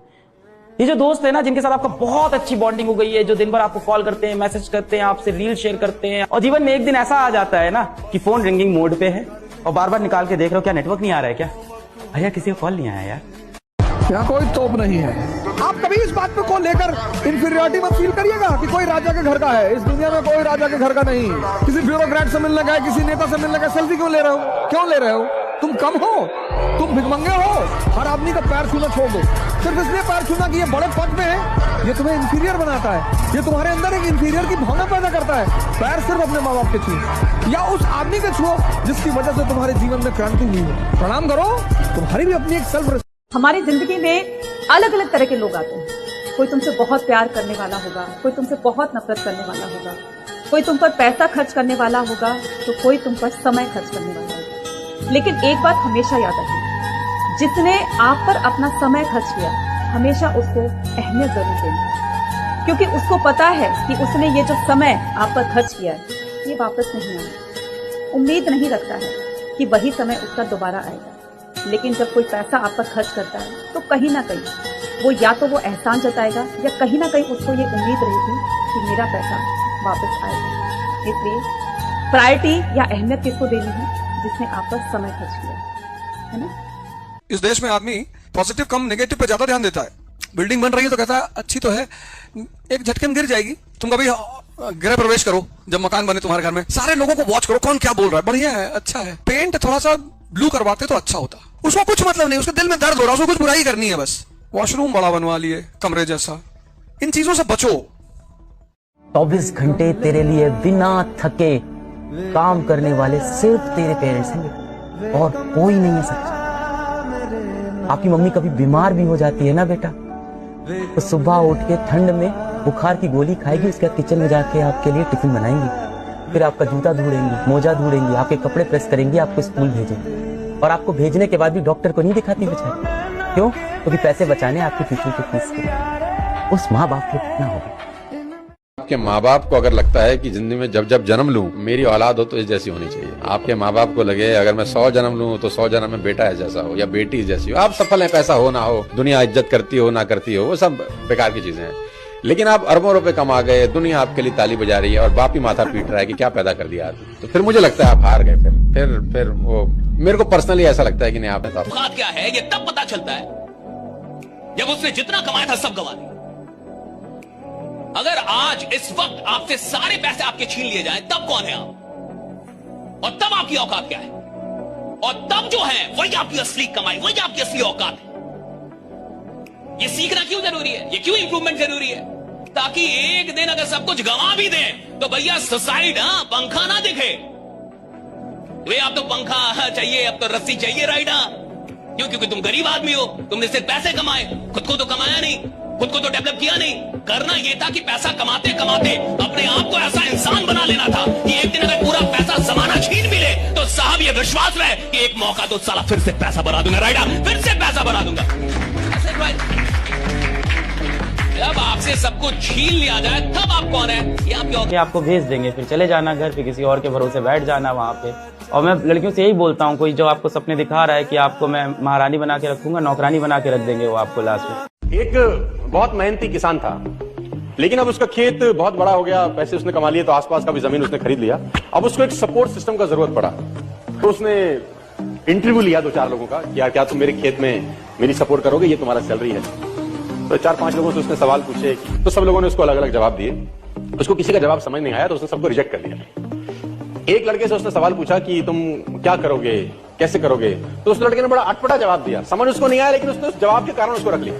ये जो दोस्त है ना, जिनके साथ आपका बहुत अच्छी बॉन्डिंग हो गई है, जो दिन भर आपको कॉल करते हैं, मैसेज करते हैं, आपसे रील शेयर करते हैं, और जीवन में एक दिन ऐसा आ जाता है ना कि फोन रिंगिंग मोड पे है और बार बार निकाल के देख रहे हो क्या नेटवर्क नहीं आ रहा है क्या, भैया किसी का कॉल नहीं आया यार। यहाँ कोई तोप नहीं है। आप कभी इस बात को लेकर इंफीरियरिटी मत फील करिएगा कि कोई राजा के घर का है। इस दुनिया में कोई राजा के घर का नहीं। किसी ब्यूरोक्रेट से मिलने गए, किसी नेता से मिलने गए, सेल्फी क्यों ले रहे हो? क्यों ले रहे हो? तुम कम हो, तुम भिखमंगे हो। हर आदमी का पैर छूना छोड़ दो, सिर्फ इसलिए पैर छूना कि ये बड़े पद पे है, ये तुम्हें इंफीरियर बनाता है, ये तुम्हारे अंदर एक इंफीरियर की भावना पैदा करता है। पैर सिर्फ अपने माँ बाप के छुओ या उस आदमी के छुओ जिसकी वजह से तुम्हारे जीवन में क्रांति हुई है। प्रणाम करो, तुम्हारी भी अपनी एक सेल्फ। हमारी जिंदगी में अलग अलग तरह के लोग आते हैं। कोई तुमसे बहुत प्यार करने वाला होगा, कोई तुमसे बहुत नफरत करने वाला होगा, कोई तुम पर पैसा खर्च करने वाला होगा, तो कोई तुम पर समय खर्च करने वाला होगा। लेकिन एक बात हमेशा याद रखिए, जिसने आप पर अपना समय खर्च किया, हमेशा उसको अहमियत जरूर देनी, क्योंकि उसको पता है कि उसने ये जो समय आप पर खर्च किया है, ये वापस नहीं आएगा। उम्मीद नहीं रखता है कि वही समय उसका दोबारा आएगा। लेकिन जब कोई पैसा आप पर खर्च करता है, तो कहीं ना कहीं वो या तो वो एहसान जताएगा या कहीं ना कहीं उसको ये उम्मीद रहेगी कि मेरा पैसा वापस आएगा। इसलिए प्रायोरिटी या अहमियत किसको देनी है? जिसने आप पर समय खर्च किया है ना। इस देश में आदमी पॉजिटिव कम नेगेटिव पे ज्यादा ध्यान देता है। बिल्डिंग बन रही है तो कहता है अच्छी तो है, एक झटके में गिर जाएगी। तुम कभी गृह प्रवेश करो, जब मकान बने तुम्हारे घर में, सारे लोगों को वॉच करो कौन क्या बोल रहा है, बढ़िया है, अच्छा है। पेंट थोड़ा सा ब्लू करवाते तो अच्छा होता। उसको कुछ मतलब नहीं, उसके दिल में दर्द हो रहा है, उसको कुछ बुराई करनी है बस। वॉशरूम बड़ा बनवा लिए, कमरे जैसा। इन चीजों से बचो। 24 घंटे तेरे लिए बिना थके काम करने वाले सिर्फ तेरे पेरेंट्स हैं और कोई नहीं है सच्चा। आपकी मम्मी कभी बीमार भी हो जाती है ना बेटा, तो सुबह उठ के ठंड में बुखार की गोली खाएगी, उसके बाद किचन में जाके आपके लिए टिफिन बनाएंगी, फिर आपका जूता धुड़ेंगी, मोजा धुड़ेंगी, आपके कपड़े प्रेस करेंगी, आपको स्कूल भेजेंगी। और आपको भेजने के बाद भी डॉक्टर को नहीं दिखाती बेचारी। क्यों? क्योंकि पैसे बचाने आपकी ट्यूशन की फीस के। उस माँ बाप को कितना होगा? आपके माँ बाप को अगर लगता है कि जिंदगी में जब जब जन्म लूं मेरी औलाद हो तो इस जैसी होनी चाहिए, आपके माँ बाप को लगे अगर मैं 100 जन्म लूं तो 100 जन्म में बेटा है जैसा हो या बेटी जैसी हो। आप सफल हैं, पैसा हो ना हो, दुनिया इज्जत करती हो ना करती हो, वो सब बेकार की चीजें हैं। लेकिन आप अरबों रुपए कमा गए, दुनिया आपके लिए ताली बजा रही है और बाप ही माथा पीट रहा है कि क्या पैदा कर दिया आपने, तो फिर मुझे लगता है आप हार गए। फिर वो मेरे को पर्सनली ऐसा लगता है कि नहीं आपने तो औकात क्या है ये तब पता चलता है जब उसने जितना कमाया था सब गवा दिया। अगर आज इस वक्त आपसे सारे पैसे आपके छीन लिए जाएं, तब कौन है आप? और तब आपकी औकात क्या है? और तब जो है वही आपकी असली कमाई, वही आपकी असली औकात है। ये सीखना क्यों जरूरी है? ये क्यों इंप्रूवमेंट जरूरी है? ताकि एक दिन अगर सब कुछ गंवा भी दें तो भैया सुसाइड, पंखा ना दिखे। वे अब तो पंखा चाहिए, अब तो रस्सी चाहिए राइड। क्यों? क्योंकि तुम गरीब आदमी हो, तुमने सिर्फ पैसे कमाए, खुद को तो कमाया नहीं, खुद को तो डेवलप किया नहीं। करना यह था कि पैसा कमाते कमाते अपने आप को ऐसा इंसान बना लेना था कि एक दिन अगर पूरा पैसा जमाना छीन भी ले तो साहब ये विश्वास रहे कि एक मौका तो साला फिर से पैसा बना दूंगा राइडा, फिर से पैसा बना दूंगा। जब आपसे सब कुछ छीन लिया जाए तब आप कौन है? ये आपको भेज देंगे, फिर चले जाना घर, फिर किसी और के भरोसे बैठ जाना वहां पे। और मैं लड़कियों से यही बोलता हूँ, कोई जो आपको सपने दिखा रहा है कि आपको मैं महारानी बना के रखूंगा, नौकरानी बना के रख देंगे वो आपको लास्ट में। एक बहुत मेहनती किसान था, लेकिन अब उसका खेत बहुत बड़ा हो गया, पैसे उसने कमा लिए तो आसपास का भी जमीन उसने खरीद लिया। अब उसको एक सपोर्ट सिस्टम का जरूरत पड़ा, तो उसने इंटरव्यू लिया 2-4 लोगों का कि यार क्या तुम मेरे खेत में मेरी सपोर्ट करोगे, ये तुम्हारा सैलरी है। तो 4-5 लोगों से उसने सवाल पूछे, तो सब लोगों ने उसको अलग अलग जवाब दिए। उसको किसी का जवाब समझ नहीं आया तो उसने सबको रिजेक्ट कर दिया। एक लड़के से उसने सवाल पूछा कि तुम क्या करोगे, कैसे करोगे, तो उस लड़के ने बड़ा अटपटा जवाब दिया, समझ उसको नहीं आया, लेकिन उसने उस जवाब के कारण उसको रख लिया।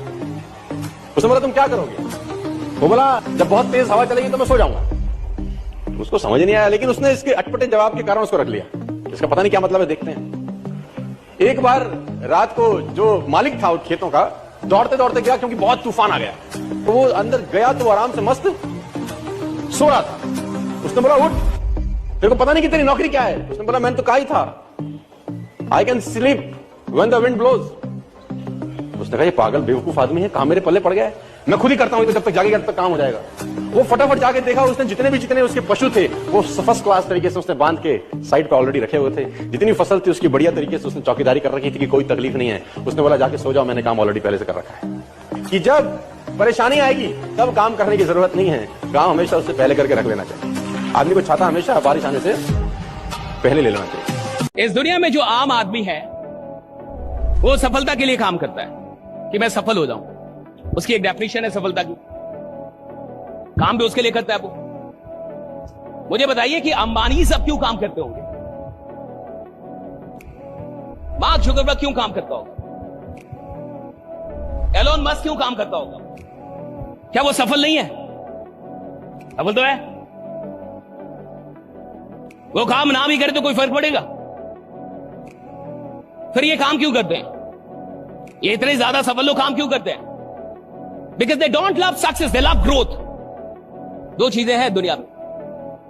उसने बोला तुम क्या करोगे? वो बोला जब बहुत तेज हवा चलेगी तो मैं सो जाऊंगा। उसको समझ नहीं आया, लेकिन उसने इसके अटपटे जवाब के कारण उसको रख लिया। इसका पता नहीं क्या मतलब है, देखते हैं। एक बार रात को जो मालिक था उन खेतों का दौड़ते दौड़ते गया, क्योंकि बहुत तूफान आ गया, तो वो अंदर गया तो आराम से मस्त सो रहा था। उसने बोला उठ, तेरे को पता नहीं कि तेरी नौकरी क्या है? उसने बोला मैंने तो कहा ही था I can sleep when the wind blows. उसने कहा ये पागल बेवकूफ आदमी है, कहां मेरे पल्ले पड़ गया है, मैं खुद ही करता हूं, तो जब तक जागेगा तब तक काम हो जाएगा। वो फटाफट जाके देखा, उसने जितने उसके पशु थे वो फर्स्ट क्लास तरीके से उसने बांध के साइड पे ऑलरेडी रखे हुए थे। जितनी फसल थी उसकी बढ़िया तरीके से उसने चौकीदारी कर रखी थी कि कोई तकलीफ नहीं है। उसने बोला जाके सो जाओ, मैंने काम ऑलरेडी पहले से कर रखा है। कि जब परेशानी आएगी तब काम करने की जरूरत नहीं है, काम हमेशा उससे पहले करके रख लेना चाहिए। आदमी को छाता हमेशा बारिश आने से पहले ले लेना चाहिए। इस दुनिया में जो आम आदमी है वो सफलता के लिए काम करता है कि मैं सफल हो जाऊं, उसकी एक डेफिनेशन है सफलता की, काम भी उसके लिए करता है वो। मुझे बताइए कि अंबानी सब क्यों काम करते होंगे? मार्क जुकरबर्ग क्यों काम करता होगा? एलोन मस्क क्यों काम करता होगा? क्या वो सफल नहीं है? सफल तो है। वो काम ना भी करे तो कोई फर्क पड़ेगा? फिर ये काम क्यों करते हैं? ये इतने ज्यादा सफल लोग काम क्यों करते हैं? Because they don't love success, they love growth. दो चीजें हैं दुनिया में,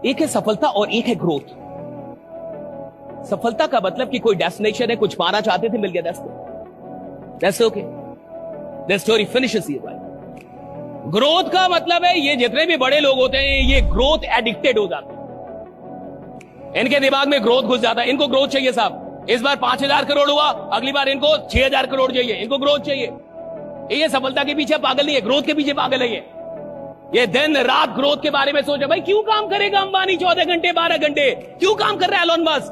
एक है सफलता और एक है ग्रोथ। सफलता का मतलब कि कोई डेस्टिनेशन है, कुछ पाना चाहते थे, मिल गया, that's okay, that story finishes here. Growth का मतलब है ये जितने भी बड़े लोग होते हैं ये ग्रोथ एडिक्टेड हो जाते हैं, इनके दिमाग में ग्रोथ घुस जाता है। इनको ग्रोथ चाहिए साहब, इस बार 5,000 करोड़ हुआ, अगली बार इनको 6,000 करोड़ चाहिए, इनको ग्रोथ चाहिए। ये सफलता के पीछे पागल नहीं है, ग्रोथ के पीछे पागल है। ये दिन रात ग्रोथ के बारे में सोचे। भाई क्यों काम करेगा अंबानी 14 घंटे 12 घंटे? क्यों काम कर रहा है एलोन मस्क?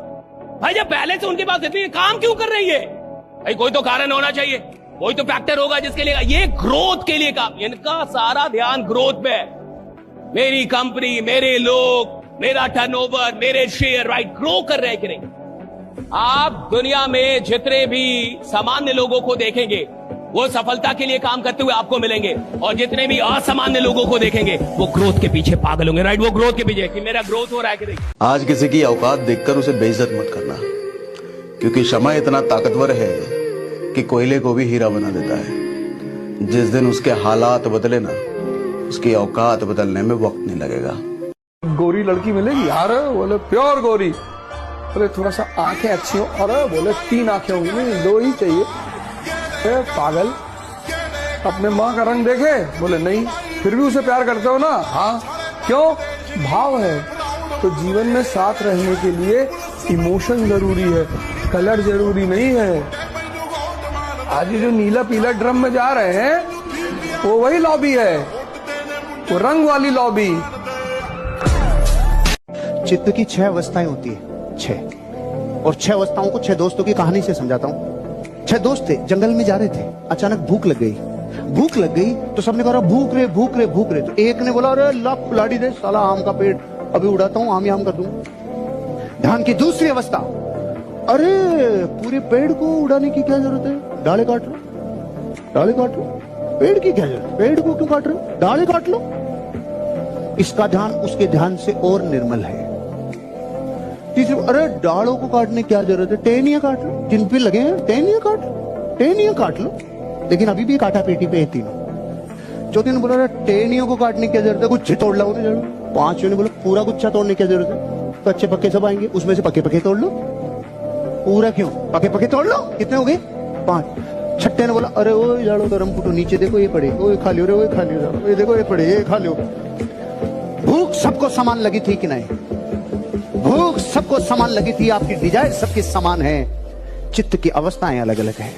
भाई जब पहले से उनके पास इतनी काम क्यों कर रही है? भाई कोई तो कारण होना चाहिए, कोई तो फैक्टर होगा जिसके लिए ये ग्रोथ के लिए काम। इनका सारा ध्यान ग्रोथ पे है। मेरी कंपनी, मेरे लोग, मेरा टर्नओवर, मेरे शेयर राइट ग्रो कर रहे हैं कि नहीं? आप दुनिया में जितने भी सामान्य लोगों को देखेंगे वो सफलता के लिए काम करते हुए आपको मिलेंगे, और जितने भी असामान्य लोगों को देखेंगे वो ग्रोथ के पीछे पागल होंगे, राइट? वो ग्रोथ के पीछे कि मेरा ग्रोथ हो रहा है कि नहीं। आज किसी की औकात देखकर उसे बेइज्जत मत करना, क्योंकि समय इतना ताकतवर है कि कोयले को भी हीरा बना देता है। जिस दिन उसके हालात बदले ना, उसकी औकात बदलने में वक्त नहीं लगेगा। गोरी लड़की मिलेगी? अरे बोले प्योर गोरी, बोले थोड़ा सा आंखें अच्छी हो, अरे बोले 3 आंखें होंगी, नहीं 2 ही चाहिए। पागल, अपने माँ का रंग देखे? बोले नहीं, फिर भी उसे प्यार करते हो ना? हाँ। क्यों? भाव है। तो जीवन में साथ रहने के लिए इमोशन जरूरी है, कलर जरूरी नहीं है। आज जो नीला पीला ड्रम में जा रहे हैं वो वही लॉबी है, वो रंग वाली लॉबी। चित्त की 6 अवस्थाएं होती है, 6, और 6 अवस्थाओं को 6 दोस्तों की कहानी से समझाता हूँ। 6 दोस्त थे, जंगल में जा रहे थे, अचानक भूख लग गई तो सबने कहा भूख रे भूख रे भूख रे। तो एक ने बोला अरे ला फुलाड़ी दे साला, आम का पेड़ अभी उड़ाता हूँ, आम ही आम कर दूंगा। ध्यान की दूसरी अवस्था, अरे पूरे पेड़ को उड़ाने की क्या जरूरत है, डाले काट लो, डाले काट लो, पेड़ की क्या जरूरत, पेड़ को क्यों काट रहे हो, डाले काट लो। इसका ध्यान उसके ध्यान से और निर्मल है। तीसरी, अरे डालों को काटने क्या जरूरत है, टहनियां काट लो, जिन पे लगे हैं टहनियां काट लो, टहनियां काट लो, लेकिन अभी भी काटा पेटी पे है तीनों। चौथे ने बोला टहनियों को काटने की क्या जरूरत है, गुच्छे तोड़ लो। पांचवें ने बोला पूरा गुच्छा तोड़ने की जरूरत है, कच्चे पक्के सब आएंगे, उसमें से पक्के पक्के तोड़ लो। पूरा क्यों, पक्के पक्के तोड़ लो। कितने हो गए? 5। छठे ने बोला अरे ओ जाड़ो गरम फुटो, नीचे देखो ये पड़े, ओ खा लियो रे, ओ खा लियो, ये देखो ये पड़े, ये खा लियो। भूख सबको समान लगी थी कि नहीं? भूख सबको समान लगी थी, आपकी डिजायर सबकी समान है, चित्त की अवस्थाएं अलग अलग है।